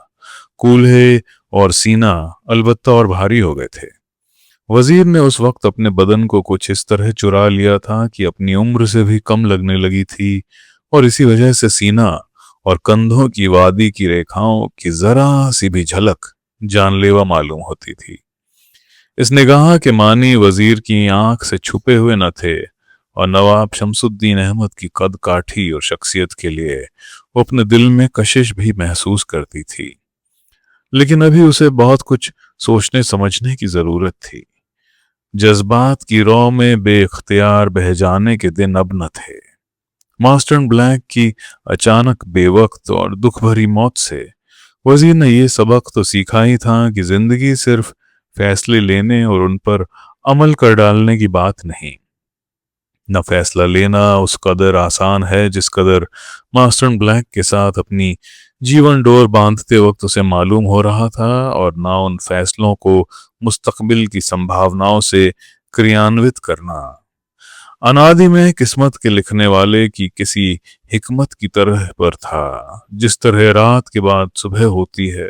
कूल्हे और सीना अलबत्ता और भारी हो गए थे। वजीर ने उस वक्त अपने बदन को कुछ इस तरह चुरा लिया था कि अपनी उम्र से भी कम लगने लगी थी, और इसी वजह से सीना और कंधों की वादी की रेखाओं की जरा सी भी झलक जानलेवा मालूम होती थी। इस निगाह के मानी वजीर की आंख से छुपे हुए न थे, और नवाब शमसुद्दीन अहमद की कद काठी और शख्सियत के लिए वो अपने दिल में कशिश भी महसूस करती थी। लेकिन अभी उसे बहुत कुछ सोचने समझने की जरूरत थी। जज्बात की रौ में बेख्तियार बह जाने के दिन अब न थे। मास्टर ब्लैक की अचानक बेवक्त और दुख भरी मौत से वजीर ने यह सबक तो सीखा ही था कि जिंदगी सिर्फ फैसले लेने और उन पर अमल कर डालने की बात नहीं। न फैसला लेना उस कदर आसान है जिस कदर मास्टर ब्लैक के साथ अपनी जीवन डोर बांधते वक्त उसे मालूम हो रहा था, और ना उन फैसलों को मुस्तकबिल की संभावनाओं से क्रियान्वित करना। अनादि में किस्मत के लिखने वाले की किसी हिकमत की तरह पर था, जिस तरह रात के बाद सुबह होती है,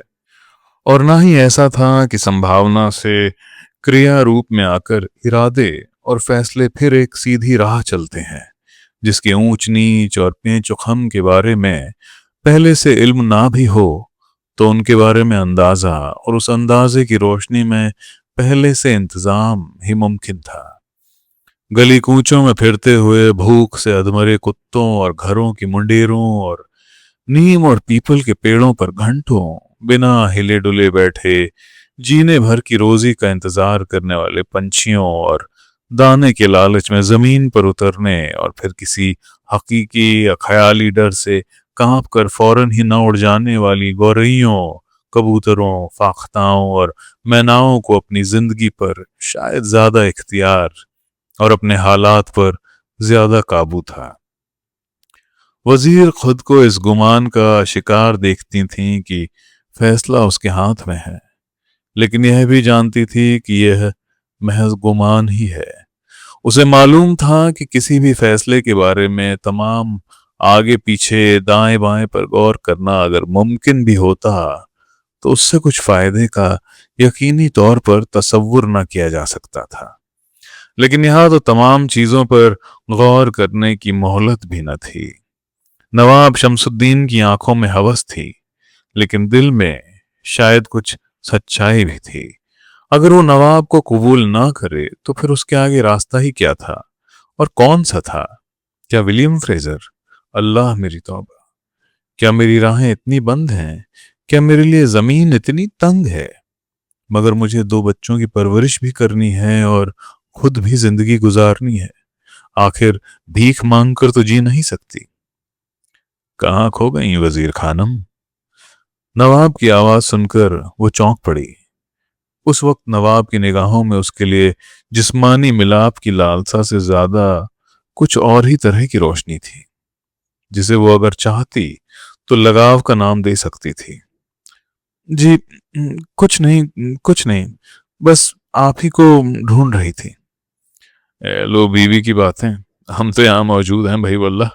और ना ही ऐसा था कि संभावना से क्रिया रूप में आकर इरादे और फैसले फिर एक सीधी राह चलते हैं, जिसके ऊंच नीच और पेच खम के बारे में पहले से इल्म ना भी हो तो उनके बारे में अंदाजा, और उस अंदाजे की रोशनी में पहले से इंतजाम ही मुमकिन था। गली कूचों में फिरते हुए भूख से अधमरे कुत्तों और घरों की मुंडेरों और नीम और पीपल के पेड़ों पर घंटों बिना हिले डुले बैठे जीने भर की रोजी का इंतजार करने वाले पंछियों, और दाने के लालच में जमीन पर उतरने और फिर किसी हकीकी या ख्याली डर से कांप कर फौरन ही न उड़ जाने वाली गौरैयों, कबूतरों, फाख्ताओं और मैनाओं को अपनी जिंदगी पर शायद ज्यादा इख्तियार और अपने हालात पर ज्यादा काबू था। वजीर खुद को इस गुमान का शिकार देखती थीं कि फैसला उसके हाथ में है, लेकिन यह भी जानती थी कि यह महज गुमान ही है। उसे मालूम था कि किसी भी फैसले के बारे में तमाम आगे पीछे दाएं बाएं पर गौर करना अगर मुमकिन भी होता तो उससे कुछ फायदे का यकीनी तौर पर तसव्वुर न किया जा सकता था। लेकिन यहां तो तमाम चीजों पर गौर करने की मोहलत भी न थी। नवाब शमसुद्दीन की आंखों में हवस थी, लेकिन दिल में शायद कुछ सच्चाई भी थी। अगर वो नवाब को कबूल ना करे तो फिर उसके आगे रास्ता ही क्या था, और कौन सा था? क्या विलियम फ्रेजर? अल्लाह मेरी तौबा! क्या मेरी राहें इतनी बंद हैं? क्या मेरे लिए जमीन इतनी तंग है? मगर मुझे दो बच्चों की परवरिश भी करनी है और खुद भी जिंदगी गुजारनी है। आखिर भीख मांग कर तो जी नहीं सकती। कहाँ खो गई वजीर खानम? नवाब की आवाज सुनकर वो चौंक पड़ी। उस वक्त नवाब की निगाहों में उसके लिए जिस्मानी मिलाप की लालसा से ज्यादा कुछ और ही तरह की रोशनी थी, जिसे वो अगर चाहती तो लगाव का नाम दे सकती थी। जी, कुछ नहीं, कुछ नहीं, बस आप ही को ढूंढ रही थी। लो बीवी की बातें, हम तो यहाँ मौजूद हैं भाई वल्लाह।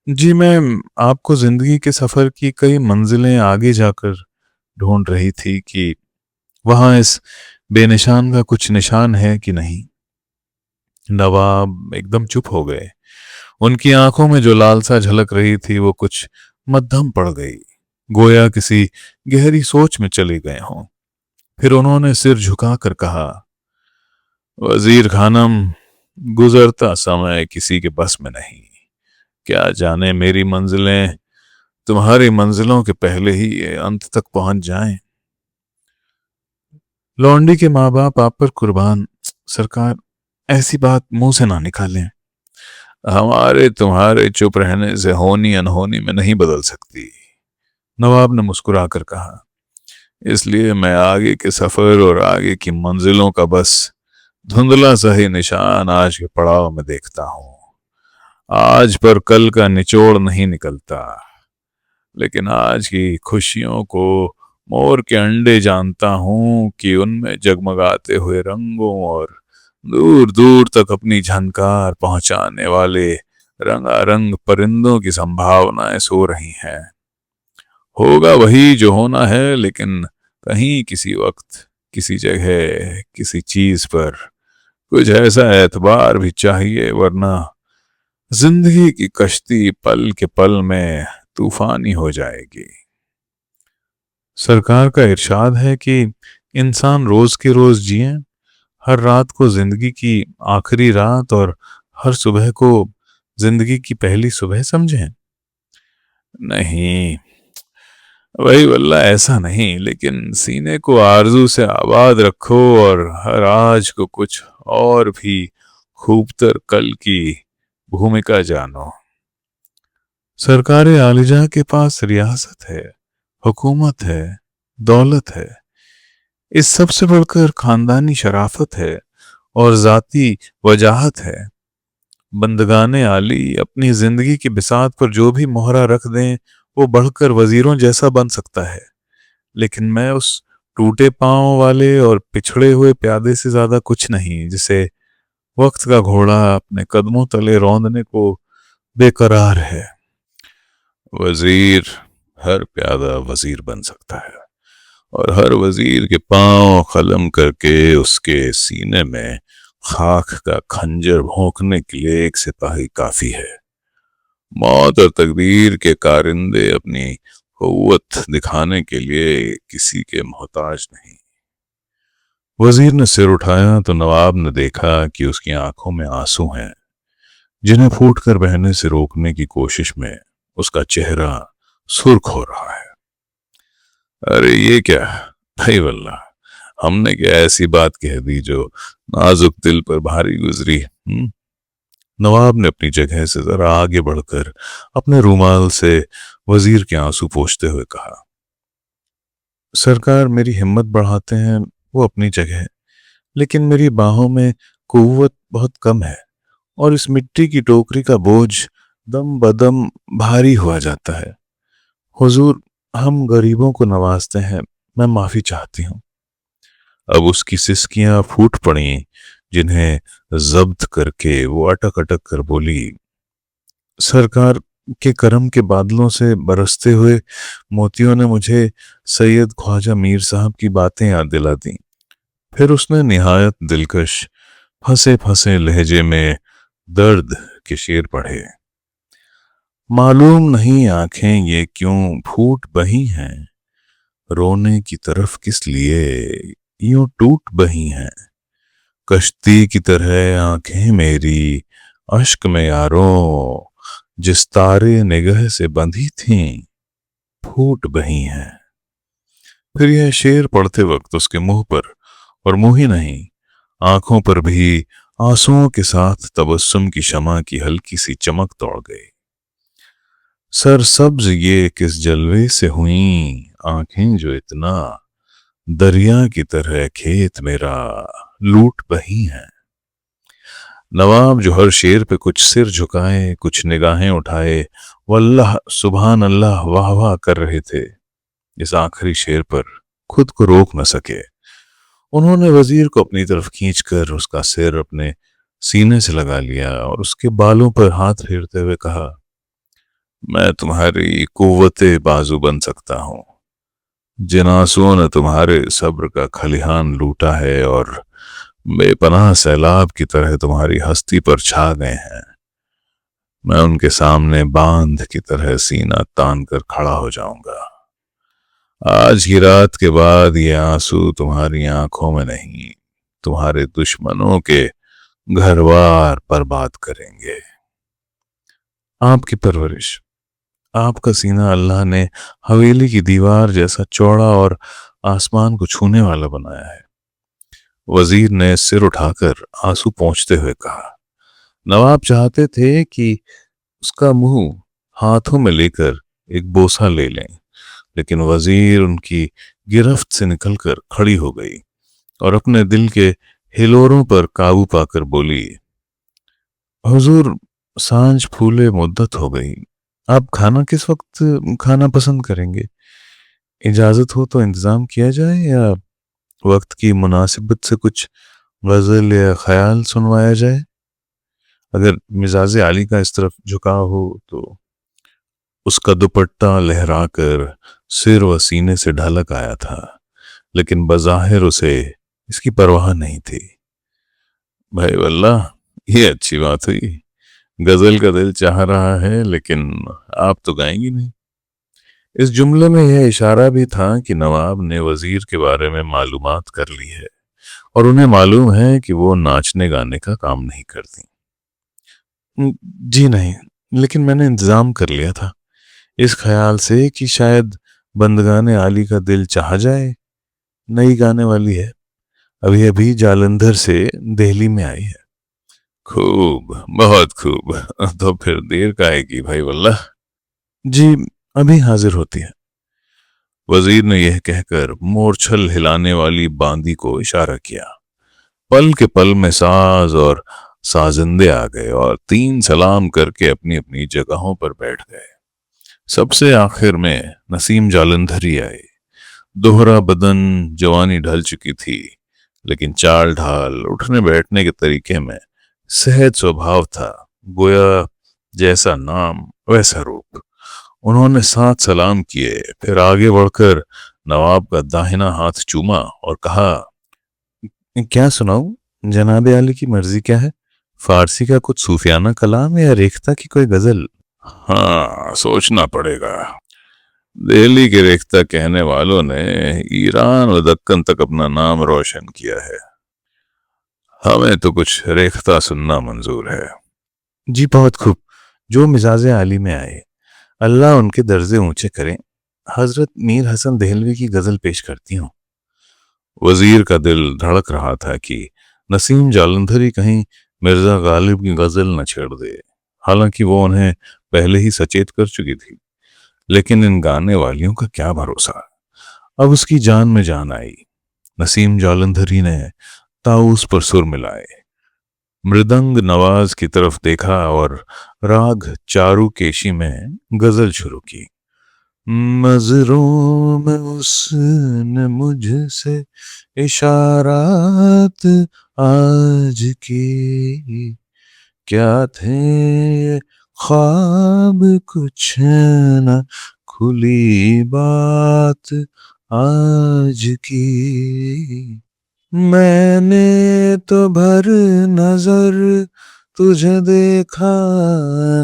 जी, मैं आपको जिंदगी के सफर की कई मंजिलें आगे जाकर ढूंढ रही थी कि वहां इस बेनिशान का कुछ निशान है कि नहीं? नवाब एकदम चुप हो गए। उनकी आंखों में जो लालसा झलक रही थी वो कुछ मध्यम पड़ गई, गोया किसी गहरी सोच में चले गए हों। फिर उन्होंने सिर झुकाकर कहा, वजीर खानम, गुजरता समय किसी के बस में नहीं। क्या जाने मेरी मंजिलें तुम्हारी मंजिलों के पहले ही ये अंत तक पहुंच जाएं। लौंडी के माँ बाप आप पर कुर्बान। सरकार, ऐसी बात मुंह से ना निकालें। हमारे तुम्हारे चुप रहने से होनी अनहोनी में नहीं बदल सकती, नवाब ने मुस्कुराकर कहा। इसलिए मैं आगे के सफर और आगे की मंजिलों का बस धुंधला सा ही निशान आज के पड़ाव में देखता हूं। आज पर कल का निचोड़ नहीं निकलता, लेकिन आज की खुशियों को मोर के अंडे जानता हूं कि उनमें जगमगाते हुए रंगों और दूर दूर तक अपनी झनकार पहुंचाने वाले रंगारंग परिंदों की संभावनाएं सो रही हैं। होगा वही जो होना है, लेकिन कहीं किसी वक्त किसी जगह किसी चीज पर कुछ ऐसा एतबार भी चाहिए, वरना जिंदगी की कश्ती पल के पल में तूफानी हो जाएगी। सरकार का इरशाद है कि इंसान रोज के रोज जिए, हर रात को जिंदगी की आखिरी रात और हर सुबह को जिंदगी की पहली सुबह समझें। नहीं, वही वल्ला ऐसा नहीं, लेकिन सीने को आरजू से आबाद रखो और हर आज को कुछ और भी खूबतर कल की भूमिका जानो। सरकार आलिजा के पास रियासत है, हुकूमत है, दौलत है, इस सब से बढ़कर खानदानी शराफत है और जाती वजाहत है। बंदगाने आली अपनी जिंदगी की बिसात पर जो भी मोहरा रख दें वो बढ़कर वजीरों जैसा बन सकता है, लेकिन मैं उस टूटे पांव वाले और पिछड़े हुए प्यादे से ज्यादा कुछ नहीं जिसे वक्त का घोड़ा अपने कदमों तले रौंदने को बेकरार है। वजीर, हर प्यादा वजीर बन सकता है, और हर वजीर के पांव कलम करके उसके सीने में खाक का खंजर भोंकने के लिए एक सिपाही काफी है। मौत और तकदीर के कारिंदे अपनी कुव्वत दिखाने के लिए किसी के मोहताज नहीं। वजीर ने सिर उठाया तो नवाब ने देखा कि उसकी आंखों में आंसू हैं, जिन्हें फूट कर बहने से रोकने की कोशिश में उसका चेहरा सुर्ख हो रहा है। अरे ये क्या भाई वल्ला, हमने क्या ऐसी बात कह दी जो नाजुक दिल पर भारी गुजरी? नवाब ने अपनी जगह से जरा आगे बढ़कर अपने रूमाल से वजीर के आंसू पोंछते हुए कहा, सरकार मेरी हिम्मत बढ़ाते हैं वो अपनी जगह, लेकिन मेरी बाहों में कुव्वत बहुत कम है और इस मिट्टी की टोकरी का बोझ दम बदम भारी हुआ जाता है। हुजूर, हम गरीबों को नवाजते हैं, मैं माफी चाहती हूँ। अब उसकी सिसकियां फूट पड़ी, जिन्हें जब्त करके वो अटक अटक कर बोली, सरकार के करम के बादलों से बरसते हुए मोतियों ने मुझे सैयद ख्वाजा मीर साहब की बातें याद दिला दी। फिर उसने निहायत दिलकश फंसे फंसे लहजे में दर्द के शेर पढ़े। मालूम नहीं आंखें ये क्यों फूट बही हैं, रोने की तरफ किस लिए यूं टूट बही हैं। कश्ती की तरह आंखें मेरी अश्क में यारों, जिस तारे निगह से बंधी थीं फूट बही हैं। फिर यह शेर पढ़ते वक्त उसके मुंह पर, और मुंह ही नहीं आंखों पर भी आंसुओं के साथ तबस्सुम की शमा की हल्की सी चमक दौड़ गई। सरसब्ज ये किस जलवे से हुई आंखें जो इतना दरिया की तरह खेत मेरा लूट बही हैं। नवाब जो हर शेर पे कुछ सिर झुकाए कुछ निगाहें उठाए वल्लाह सुभान अल्लाह वाह वाह कर रहे थे, इस आखिरी शेर पर खुद को रोक न सके। उन्होंने वजीर को अपनी तरफ खींचकर उसका सिर अपने सीने से लगा लिया और उसके बालों पर हाथ फेरते हुए कहा, मैं तुम्हारी कुव्वते बाजू बन सकता हूं, जिन आंसुओं ने तुम्हारे सब्र का खलिहान लूटा है और बेपनाह सैलाब की तरह तुम्हारी हस्ती पर छा गए हैं, मैं उनके सामने बांध की तरह सीना तान कर खड़ा हो जाऊंगा। आज की रात के बाद ये आंसू तुम्हारी आंखों में नहीं, तुम्हारे दुश्मनों के घरवार बर्बाद करेंगे। आपकी परवरिश, आपका सीना अल्लाह ने हवेली की दीवार जैसा चौड़ा और आसमान को छूने वाला बनाया है। वजीर ने सिर उठाकर आंसू पोंछते हुए कहा। नवाब चाहते थे कि उसका मुंह हाथों में लेकर एक बोसा ले लें, लेकिन वजीर उनकी गिरफ्त से निकलकर खड़ी हो गई और अपने दिल के हिलोरों पर काबू पाकर बोली, हुजूर, सांझ फूले मुद्दत हो गई। आप खाना किस वक्त खाना पसंद करेंगे? इजाजत हो तो इंतजाम किया जाए या वक्त की मुनासिबत से कुछ गजल या ख्याल सुनवाया जाए? अगर मिजाज आली का इस तरफ झुकाव हो तो उसका दुपट्टा लहराकर सिर व सीने से ढलक आया था, लेकिन बज़ाहिर उसे इसकी परवाह नहीं थी। भाई वल्लाह, ये अच्छी बात हुई। गजल का दिल चाह रहा है, लेकिन आप तो गाएंगी नहीं। इस जुमले में यह इशारा भी था कि नवाब ने वजीर के बारे में मालूमात कर ली है और उन्हें मालूम है कि वो नाचने गाने का काम नहीं करती। जी नहीं, लेकिन मैंने इंतजाम कर लिया था, इस ख्याल से कि शायद बंदगाने आली का दिल चाह जाए। नई गाने वाली है, अभी अभी जालंधर से दिल्ली में आई है। खूब, बहुत खूब। तो फिर देर का आएगी भाई वल्लाह। जी, अभी हाजिर होती है। वजीर ने यह कहकर मोरछल हिलाने वाली बांदी को इशारा किया। पल के पल में साज और साजिंदे आ गए और तीन सलाम करके अपनी अपनी जगहों पर बैठ गए। सबसे आखिर में नसीम जालंधरी आए। दोहरा बदन, जवानी ढल चुकी थी, लेकिन चाल ढाल, उठने बैठने के तरीके में सहज स्वभाव था। गोया जैसा नाम वैसा रूप। उन्होंने 7 सलाम किए, फिर आगे बढ़कर नवाब का दाहिना हाथ चूमा और कहा, क्या सुनाऊं? जनाबे आली की मर्जी क्या है? फारसी का कुछ सूफियाना कलाम या रेख्ता की कोई गजल? हाँ, सोचना पड़ेगा। दिल्ली के रेख्ता कहने वालों ने ईरान और दक्कन तक अपना नाम रोशन किया है। हमें तो कुछ रेख्ता सुनना मंजूर है। जी बहुत खूब, जो मिजाज आली में आए, अल्लाह उनके दर्जे ऊंचे करें। हजरत मीर हसन देहलवी की गजल पेश करती हूँ। वजीर का दिल धड़क रहा था कि नसीम जालंधरी कहीं मिर्जा गालिब की गजल न छेड़ दे। हालांकि वो उन्हें पहले ही सचेत कर चुकी थी, लेकिन इन गाने वालियों का क्या भरोसा। अब उसकी जान में जान आई। नसीम जालंधरी ने ताऊस पर सुर मिलाए, मृदंग नवाज की तरफ देखा और राग चारू केशी में गजल शुरू की। नजरों में उसने मुझसे इशारात आज की, क्या थे ये ख्वाब कुछ न खुली बात आज की। मैंने तो भर नजर तुझे देखा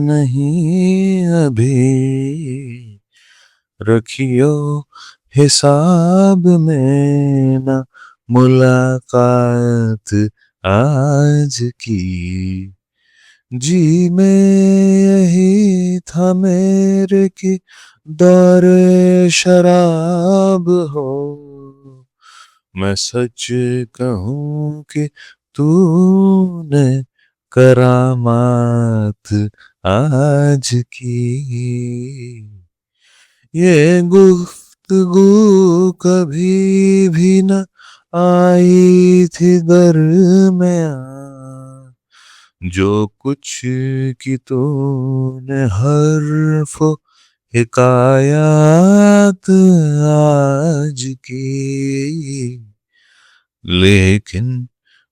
नहीं अभी, रखियो हिसाब में ना मुलाकात आज की। जी में यही था मेरे की दौरे शराब हो, मैं सच कहूं कि तूने करामात आज की। ये गुफ्तगू कभी भी न आई थी दरमियां, जो कुछ की तूने हर्फ हिकायत आज की। लेकिन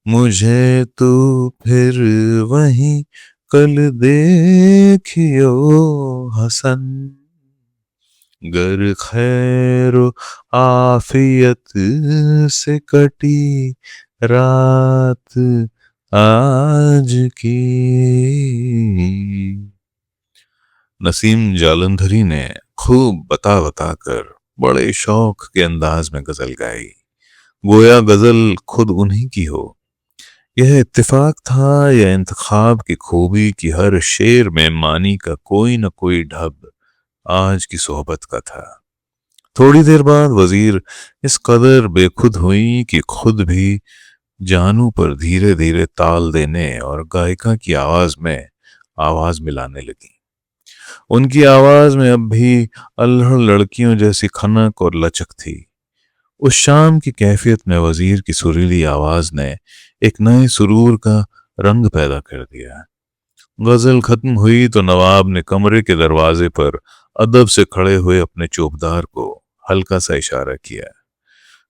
मुझे तो फिर वही कल देखियो हसन, गर खैर आफियत से कटी रात आज की। नसीम जालंधरी ने खूब बता बता कर बड़े शौक के अंदाज में गजल गाई, गोया गजल खुद उन्हीं की हो। यह इत्तेफाक था या इंतखाब की खूबी कि हर शेर में मानी का कोई न कोई ढब आज की सोहबत का था। थोड़ी देर बाद वजीर इस कदर बेखुद हुई कि खुद भी जानू पर धीरे धीरे ताल देने और गायिका की आवाज में आवाज मिलाने लगी। उनकी आवाज में अब भी अल्हड़ लड़कियों जैसी खनक और लचक थी। उस शाम की कैफियत में वजीर की सुरीली आवाज ने एक नए सुरूर का रंग पैदा कर दिया। गजल खत्म हुई तो नवाब ने कमरे के दरवाजे पर अदब से खड़े हुए अपने चौबदार को हल्का सा इशारा किया।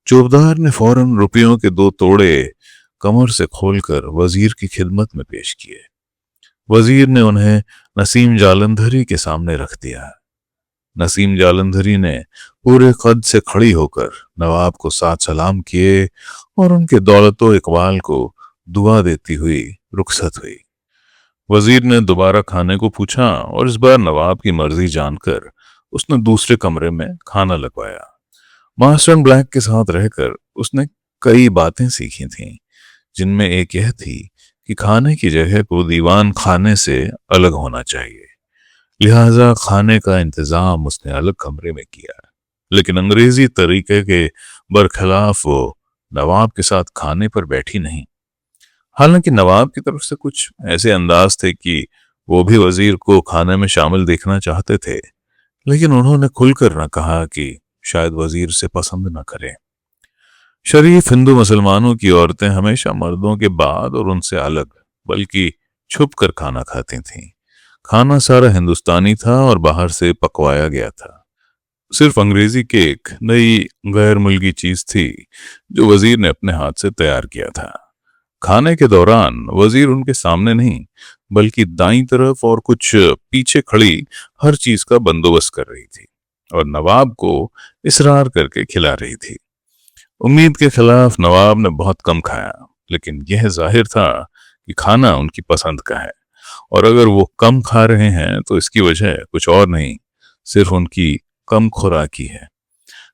चौबदार ने फौरन रुपयों के 2 तोड़े कमर से खोलकर वजीर की खिदमत में पेश किए। वजीर ने उन्हें नसीम जालंधरी के सामने रख दिया। नसीम जालंधरी ने पूरे कद से खड़ी होकर नवाब को साथ सलाम किए और उनके दौलतो इकबाल को दुआ देती हुई रुखसत हुई। वजीर ने दोबारा खाने को पूछा और इस बार नवाब की मर्जी जानकर उसने दूसरे कमरे में खाना लगवाया। मास्टर ब्लैक के साथ रहकर उसने कई बातें सीखी थीं, जिनमें एक यह थी कि खाने की जगह को दीवान खाने से अलग होना चाहिए। लिहाजा खाने का इंतजाम उसने अलग कमरे में किया, लेकिन अंग्रेजी तरीके के बरखिलाफ वो नवाब के साथ खाने पर बैठी नहीं। हालांकि नवाब की तरफ से कुछ ऐसे अंदाज थे कि वो भी वजीर को खाने में शामिल देखना चाहते थे, लेकिन उन्होंने खुलकर न कहा कि शायद वजीर से पसंद न करे। शरीफ हिंदू मुसलमानों की औरतें हमेशा मर्दों के बाद और उनसे अलग, बल्कि छुप कर खाना खाती थीं। खाना सारा हिंदुस्तानी था और बाहर से पकवाया गया था। सिर्फ अंग्रेजी केक नई गैर मुल्की चीज थी जो वजीर ने अपने हाथ से तैयार किया था। खाने के दौरान वजीर उनके सामने नहीं, बल्कि दाईं तरफ और कुछ पीछे खड़ी हर चीज का बंदोबस्त कर रही थी और नवाब को इसरार करके खिला रही थी। उम्मीद के खिलाफ नवाब ने बहुत कम खाया, लेकिन यह जाहिर था कि खाना उनकी पसंद का है और अगर वो कम खा रहे हैं तो इसकी वजह कुछ और नहीं, सिर्फ उनकी कम खुराकी है।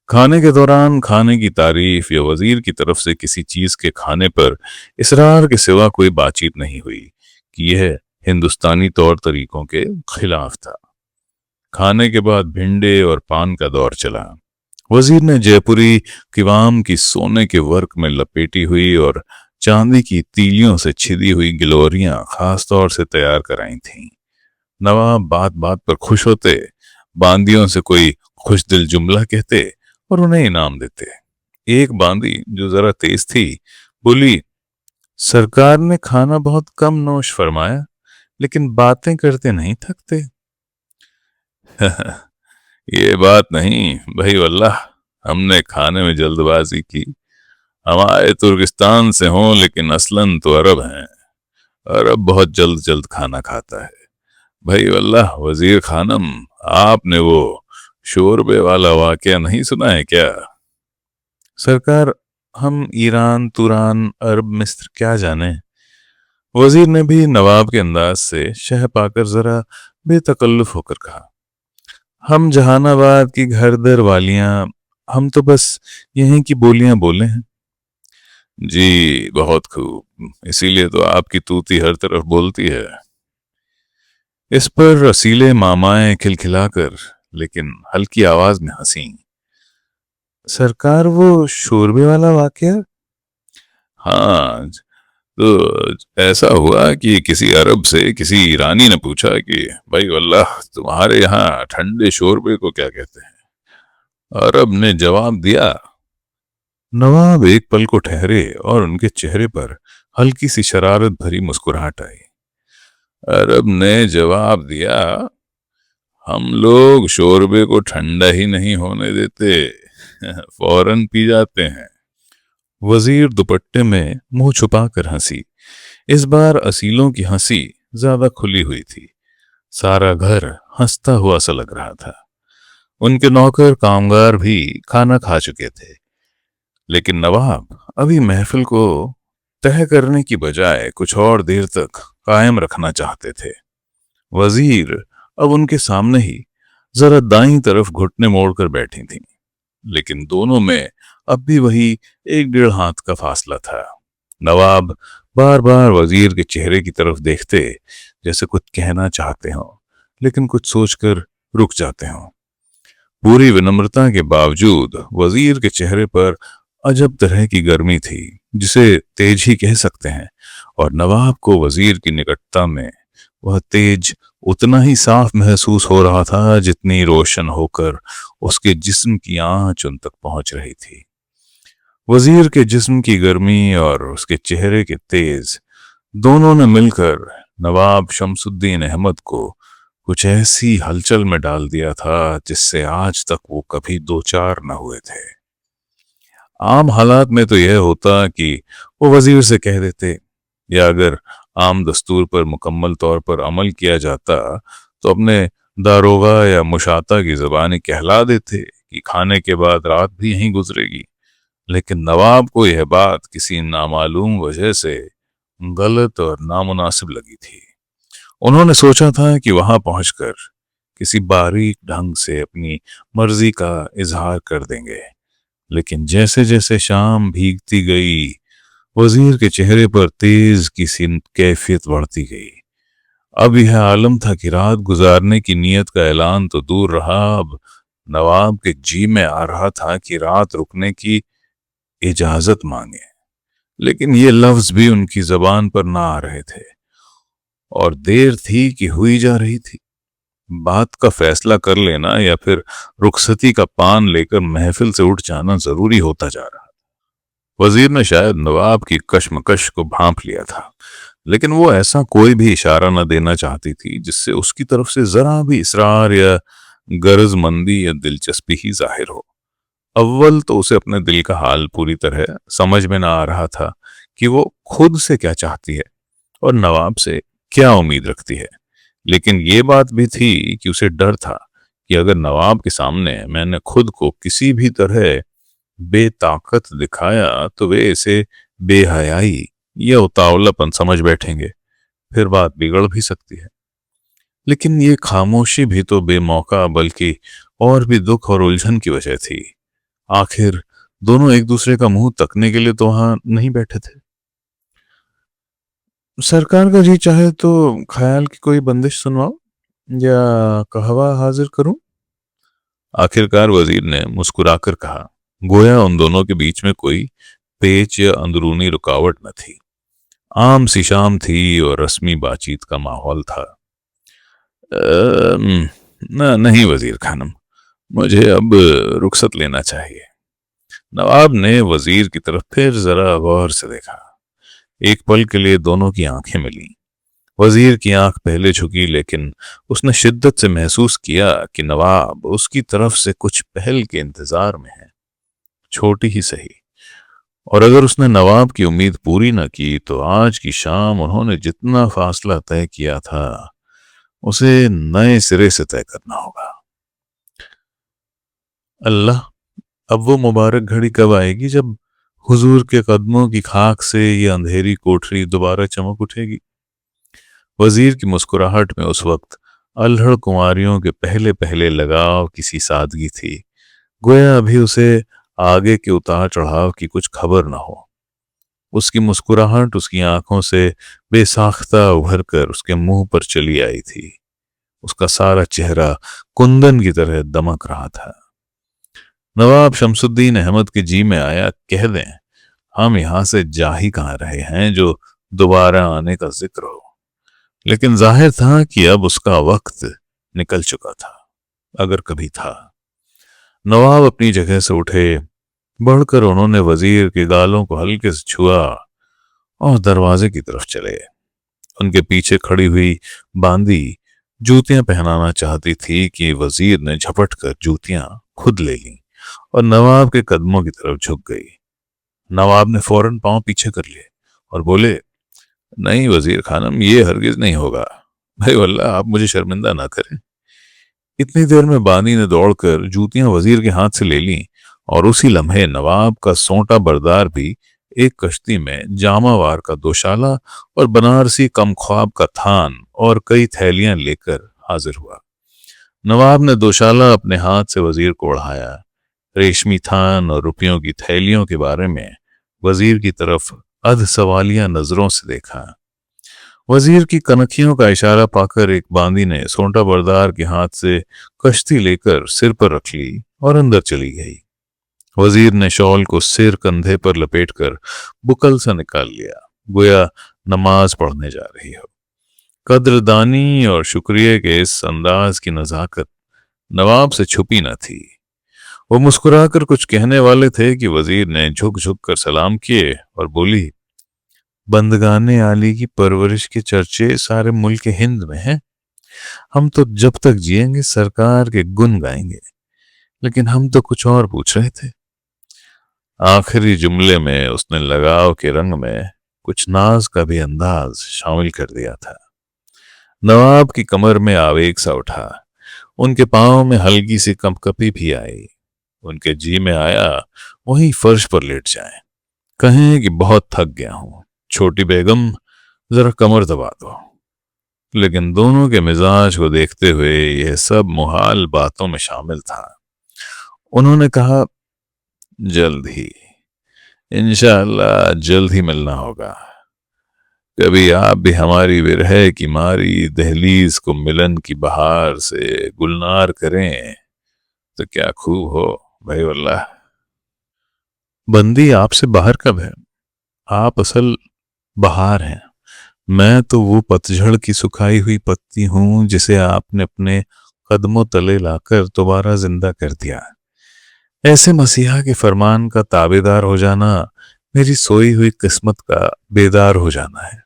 खाने के दौरान खाने की तारीफ या वजीर की तरफ से किसी चीज के खाने पर इसरार के सिवा कोई बातचीत नहीं हुई कि यह हिंदुस्तानी तौर तरीकों के खिलाफ था। खाने के बाद भिंडे और पान का दौर चला। वजीर ने जयपुरी किवाम की सोने के वर्क में लपेटी हुई और चांदी की तीलियों से छिदी हुई गिलोरियां खास तौर से तैयार कराई थीं। नवाब बात बात पर खुश होते, बांदियों से कोई खुश दिल जुमला कहते और उन्हें इनाम देते। एक बांदी जो जरा तेज थी बोली, सरकार ने खाना बहुत कम नोश फरमाया, लेकिन बातें करते नहीं थकते। ये बात नहीं भाई, वल्लाह हमने खाने में जल्दबाजी की। हमारे तुर्किस्तान से हों लेकिन असलन तो अरब हैं। अरब बहुत जल्द जल्द खाना खाता है भाई, वल्लाह वजीर खानम, आपने वो शोरबे वाला वाकया नहीं सुना है क्या? सरकार, हम ईरान तुरान अरब मिस्र क्या जाने। वजीर ने भी नवाब के अंदाज से शह पाकर जरा बेतकल्लुफ होकर कहा, हम जहानाबाद की घर दर वालियां, हम तो बस यहीं की बोलियां बोले हैं। जी बहुत खूब, इसीलिए तो आपकी तूती हर तरफ बोलती है। इस पर रसीले मामाएं खिलखिलाकर लेकिन हल्की आवाज में हंसी। सरकार, वो शोरबे वाला वाकया? हाँ, तो ऐसा हुआ कि किसी अरब से किसी ईरानी ने पूछा कि भाई वल्लाह तुम्हारे यहाँ ठंडे शोरबे को क्या कहते हैं? अरब ने जवाब दिया। नवाब एक पल को ठहरे और उनके चेहरे पर हल्की सी शरारत भरी मुस्कुराहट आई। अरब ने जवाब दिया, हम लोग शोरबे को ठंडा ही नहीं होने देते, फौरन पी जाते हैं। वजीर दुपट्टे में मुंह छुपाकर हंसी। इस बार असीलों की हंसी ज्यादा खुली हुई थी। सारा घर हंसता हुआ सा लग रहा था। उनके नौकर कामगार भी खाना खा चुके थे, लेकिन नवाब अभी महफिल को तय करने की बजाय कुछ और देर तक कायम रखना चाहते थे। वजीर अब उनके सामने ही जरा दाईं तरफ घुटने मोड़कर बैठी थीं, लेकिन दोनों में अब भी वही 1-1.5 हाथ का फासला था। नवाब बार बार वजीर के चेहरे की तरफ देखते, जैसे कुछ कहना चाहते हों, लेकिन कुछ सोचकर रुक जाते हों। पूरी विनम्रता के बावजूद वजीर के चेहरे पर अजब तरह की गर्मी थी, जिसे तेज ही कह सकते हैं, और नवाब को वजीर की निकटता में वह तेज उतना ही साफ महसूस हो रहा था जितनी रोशन होकर उसके जिस्म की आंच उन तक पहुंच रही थी। वजीर के जिस्म की गर्मी और उसके चेहरे के तेज दोनों ने मिलकर नवाब शमसुद्दीन अहमद को कुछ ऐसी हलचल में डाल दिया था जिससे आज तक वो कभी दो चार न हुए थे। आम हालात में तो यह होता कि वो वजीर से कह देते, या अगर आम दस्तूर पर मुकम्मल तौर पर अमल किया जाता तो अपने दारोगा या मुशाता की ज़बानी कहला देते कि खाने के बाद रात भी यहीं गुजरेगी। लेकिन नवाब को यह बात किसी नामालूम वजह से गलत और नामुनासिब लगी थी। उन्होंने सोचा था कि वहां पहुंचकर किसी बारीक ढंग से अपनी मर्जी का इजहार कर देंगे, लेकिन जैसे जैसे शाम भीगती गई, वजीर के चेहरे पर तेज की सी कैफियत बढ़ती गई। अब यह आलम था कि रात गुजारने की नीयत का ऐलान तो दूर रहा, अब नवाब के जी में आ रहा था कि रात रुकने की इजाजत मांगे, लेकिन ये लफ्ज भी उनकी जबान पर ना आ रहे थे। और देर थी कि हुई जा रही थी। बात का फैसला कर लेना या फिर रुखसती का पान लेकर महफिल से उठ जाना जरूरी होता जा रहा। वजीर ने शायद नवाब की कश्मकश को भांप लिया था, लेकिन वो ऐसा कोई भी इशारा न देना चाहती थी जिससे उसकी तरफ से जरा भी इसरार या गरजमंदी या दिलचस्पी ही जाहिर हो। अव्वल तो उसे अपने दिल का हाल पूरी तरह समझ में ना आ रहा था कि वो खुद से क्या चाहती है और नवाब से क्या उम्मीद रखती है। लेकिन ये बात भी थी कि उसे डर था कि अगर नवाब के सामने मैंने खुद को किसी भी तरह बेताकत दिखाया तो वे इसे बेहयाई या उतावलापन समझ बैठेंगे, फिर बात बिगड़ भी सकती है। लेकिन ये खामोशी भी तो बेमौका बल्कि और भी दुख और उलझन की वजह थी। आखिर दोनों एक दूसरे का मुंह तकने के लिए तो वहां नहीं बैठे थे। सरकार का जी चाहे तो ख्याल की कोई बंदिश सुनवाओ या कहवा हाजिर करूं? आखिरकार वजीर ने मुस्कुराकर कहा, गोया उन दोनों के बीच में कोई पेच या अंदरूनी रुकावट न थी। आम सी शाम थी और रस्मी बातचीत का माहौल था। नहीं वजीर खानम, मुझे अब रुखसत लेना चाहिए। नवाब ने वजीर की तरफ फिर जरा गौर से देखा। एक पल के लिए दोनों की आंखें मिली। वजीर की आंख पहले झुकी, लेकिन उसने शिद्दत से महसूस किया कि नवाब उसकी तरफ से कुछ पहल के इंतजार में है, छोटी ही सही। और अगर उसने नवाब की उम्मीद पूरी न की तो आज की शाम उन्होंने जितना फासला तय किया था उसे नए सिरे से तय करना होगा। अल्लाह, अब वो मुबारक घड़ी कब आएगी जब हुजूर के कदमों की खाक से ये अंधेरी कोठरी दोबारा चमक उठेगी। वजीर की मुस्कुराहट में उस वक्त अल्हड़ कुंवारियों के पहले पहले लगाव किसी सादगी थी, गोया अभी उसे आगे के उतार चढ़ाव की कुछ खबर न हो। उसकी मुस्कुराहट उसकी आंखों से बेसाख्ता उभर कर उसके मुंह पर चली आई थी। उसका सारा चेहरा कुंदन की तरह दमक रहा था। नवाब शमसुद्दीन अहमद के जी में आया, कह दें हम यहां से जा ही कहां रहे हैं जो दोबारा आने का जिक्र हो। लेकिन जाहिर था कि अब उसका वक्त निकल चुका था, अगर कभी था। नवाब अपनी जगह से उठे, बढ़कर उन्होंने वजीर के गालों को हल्के से छुआ और दरवाजे की तरफ चले। उनके पीछे खड़ी हुई बांदी जूतियां पहनाना चाहती थी कि वजीर ने झपट कर जूतियां खुद ले लीं और नवाब के कदमों की तरफ झुक गई। नवाब ने फौरन पांव पीछे कर लिए और बोले, नहीं वजीर खानम, ये हरगिज नहीं होगा। भाई वल्लाह, आप मुझे शर्मिंदा ना करें। इतनी देर में बानी ने दौड़कर जूतियां वजीर के हाथ से ले लीं और उसी लम्हे नवाब का सोंटा बरदार भी एक कश्ती में जामावार का दोशाला और बनारसी कमख्वाब का थान और कई थैलियां लेकर हाजिर हुआ। नवाब ने दोशाला अपने हाथ से वजीर को ओढ़ाया। रेशमी थान और रुपयों की थैलियों के बारे में वजीर की तरफ अध सवालिया नजरों से देखा। वजीर की कनखियों का इशारा पाकर एक बांदी ने सोंटा बरदार के हाथ से कश्ती लेकर सिर पर रख ली और अंदर चली गई। वजीर ने शॉल को सिर कंधे पर लपेटकर बुकल से निकाल लिया, गोया नमाज पढ़ने जा रही हो। कद्रदानी और शुक्रिया के इस अंदाज की नजाकत नवाब से छुपी न थी। वो मुस्कुराकर कुछ कहने वाले थे कि वजीर ने झुक झुक कर सलाम किए और बोली, बंदगाने आली की परवरिश के चर्चे सारे मुल्क हिंद में हैं। हम तो जब तक जिएंगे सरकार के गुण गाएंगे, लेकिन हम तो कुछ और पूछ रहे थे। आखिरी जुमले में उसने लगाव के रंग में कुछ नाज का भी अंदाज शामिल कर दिया था। नवाब की कमर में आवेग सा उठा, उनके पांव में हल्की सी कंपकपी भी आई। उनके जी में आया वहीं फर्श पर लेट जाएं, कहें कि बहुत थक गया हूं, छोटी बेगम जरा कमर दबा दो। लेकिन दोनों के मिजाज को देखते हुए यह सब मुहाल बातों में शामिल था। उन्होंने कहा, जल्द ही, इंशाअल्लाह जल्द ही मिलना होगा। कभी आप भी हमारी विरह की मारी दहलीज को मिलन की बहार से गुलनार करें तो क्या खूब हो भाई वल्लाह। बंदी आपसे बाहर कब है? आप असल बहार हैं। मैं तो वो पतझड़ की सुखाई हुई पत्ती हूं जिसे आपने अपने कदमों तले लाकर दोबारा जिंदा कर दिया। ऐसे मसीहा के फरमान का ताबेदार हो जाना मेरी सोई हुई किस्मत का बेदार हो जाना है।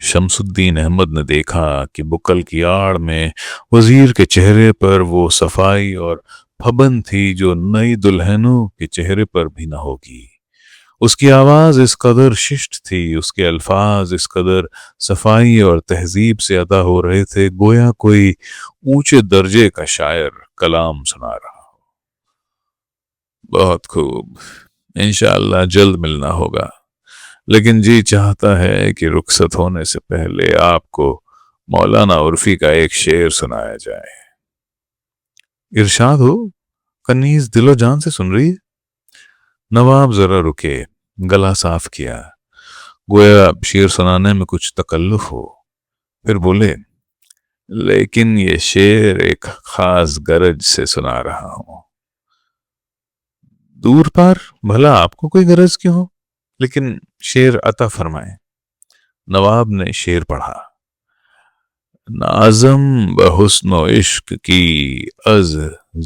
शमसुद्दीन अहमद ने देखा कि बुकल की आड़ में वजीर के चेहरे पर वो सफाई और फबन थी जो नई दुल्हनों के चेहरे पर भी न होगी। उसकी आवाज इस कदर शिष्ट थी, उसके अल्फाज इस कदर सफाई और तहजीब से अदा हो रहे थे, गोया कोई ऊंचे दर्जे का शायर कलाम सुना रहा हो। बहुत खूब, इंशाअल्लाह जल्द मिलना होगा, लेकिन जी चाहता है कि रुखसत होने से पहले आपको मौलाना उर्फी का एक शेर सुनाया जाए। इरशाद हो, कन्नीज दिलो जान से सुन रही है। नवाब जरा रुके, गला साफ किया, गोया शेर सुनाने में कुछ तकल्लुफ हो। फिर बोले, लेकिन ये शेर एक खास गरज से सुना रहा हूं। दूर पार भला आपको कोई गरज क्यों हो, लेकिन शेर अता फरमाए। नवाब ने शेर पढ़ा। नाज़म बहुस्नो इश्क की अज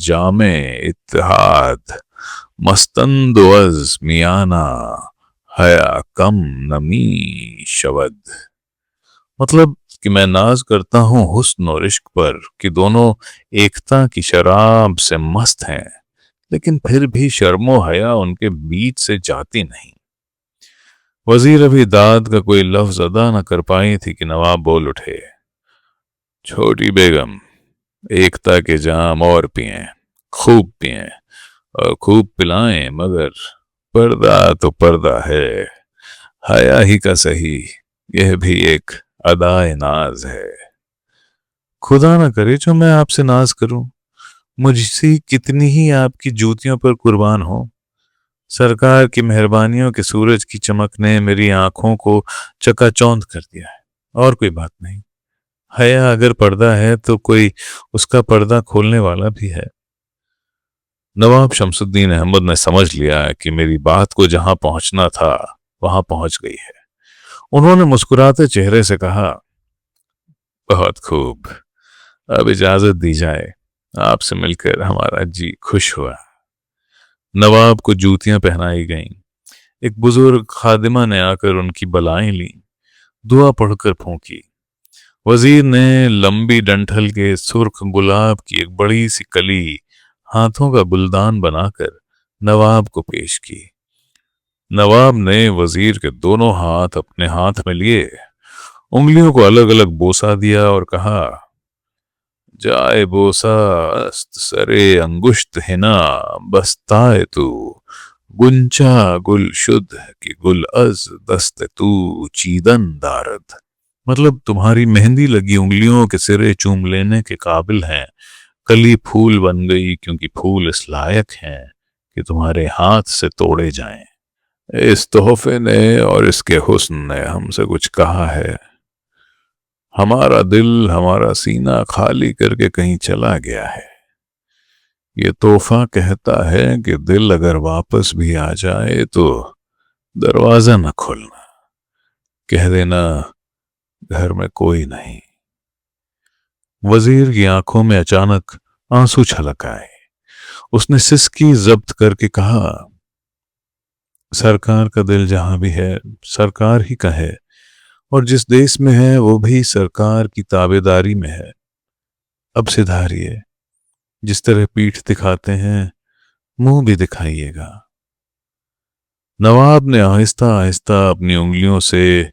जामे इत्तेहाद, मस्तंद अज मियाना हया कम नमी शवद। मतलब कि मैं नाज करता हूं हुस्न और इश्क पर कि दोनों एकता की शराब से मस्त हैं, लेकिन फिर भी शर्मो हया उनके बीच से जाती नहीं। वजीर अभी दाद का कोई लफ्ज अदा न कर पाई थी कि नवाब बोल उठे, छोटी बेगम, एकता के जाम और पिएं, खूब पिएं और खूब पिलाएं, मगर पर्दा तो पर्दा है, हया ही का सही, यह भी एक अदाए नाज है। खुदा ना करे जो मैं आपसे नाज करूं, मुझसे कितनी ही आपकी जूतियों पर कुर्बान हो। सरकार की मेहरबानियों के सूरज की चमक ने मेरी आंखों को चकाचौंध कर दिया है, और कोई बात नहीं। हया अगर पर्दा है तो कोई उसका पर्दा खोलने वाला भी है। नवाब शमसुद्दीन अहमद ने समझ लिया कि मेरी बात को जहां पहुंचना था वहां पहुंच गई है। उन्होंने मुस्कुराते चेहरे से कहा, बहुत खूब, अब इजाजत दी जाए, आपसे मिलकर हमारा जी खुश हुआ। नवाब को जूतियां पहनाई गईं। एक बुजुर्ग खादिमा ने आकर उनकी बलाएं ली, दुआ पढ़कर फूंकी। वजीर ने लंबी डंठल के सुर्ख गुलाब की एक बड़ी सी कली हाथों का गुलदान बनाकर नवाब को पेश की। नवाब ने वजीर के दोनों हाथ अपने हाथ में लिए, उंगलियों को अलग अलग बोसा दिया और कहा, जाए बोसा अस्त सरे अंगुष्त है ना, बस्ताए तू गुंचा गुल शुद्ध कि गुल अज दस्त तू चीदन दारद। मतलब तुम्हारी मेहंदी लगी उंगलियों के सिरे चूम लेने के काबिल हैं, कली फूल बन गई क्योंकि फूल इस लायक हैं कि तुम्हारे हाथ से तोड़े जाएं। इस तोहफे ने और इसके हुस्न ने हमसे कुछ कहा है। हमारा दिल हमारा सीना खाली करके कहीं चला गया है। ये तोहफा कहता है कि दिल अगर वापस भी आ जाए तो दरवाजा न खोलना, कह देना घर में कोई नहीं। वजीर की आंखों में अचानक आंसू छलक आए। उसने सिसकी जब्त करके कहा, सरकार का दिल जहां भी है सरकार ही का है, और जिस देश में है वो भी सरकार की ताबेदारी में है। अब सिधारिए, जिस तरह पीठ दिखाते हैं मुंह भी दिखाइएगा। नवाब ने आहिस्ता आहिस्ता अपनी उंगलियों से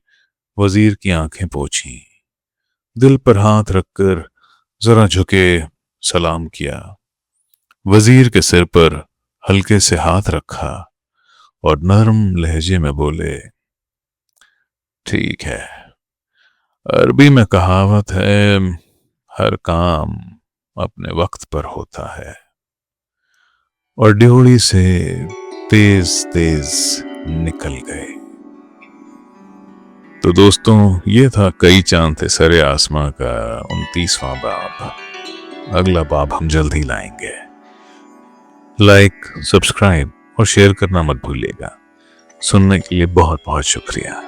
वजीर की आंखें पोंछी, दिल पर हाथ रखकर जरा झुके सलाम किया। वजीर के सिर पर हल्के से हाथ रखा और नरम लहजे में बोले, ठीक है। अरबी में कहावत है, हर काम अपने वक्त पर होता है। और ड्योढ़ी से तेज तेज निकल गए। तो दोस्तों, ये था कई चांद थे सरे आसमां का 29वां बाब। अगला बाब हम जल्द ही लाएंगे। लाइक, सब्सक्राइब और शेयर करना मत भूलिएगा। सुनने के लिए बहुत बहुत शुक्रिया।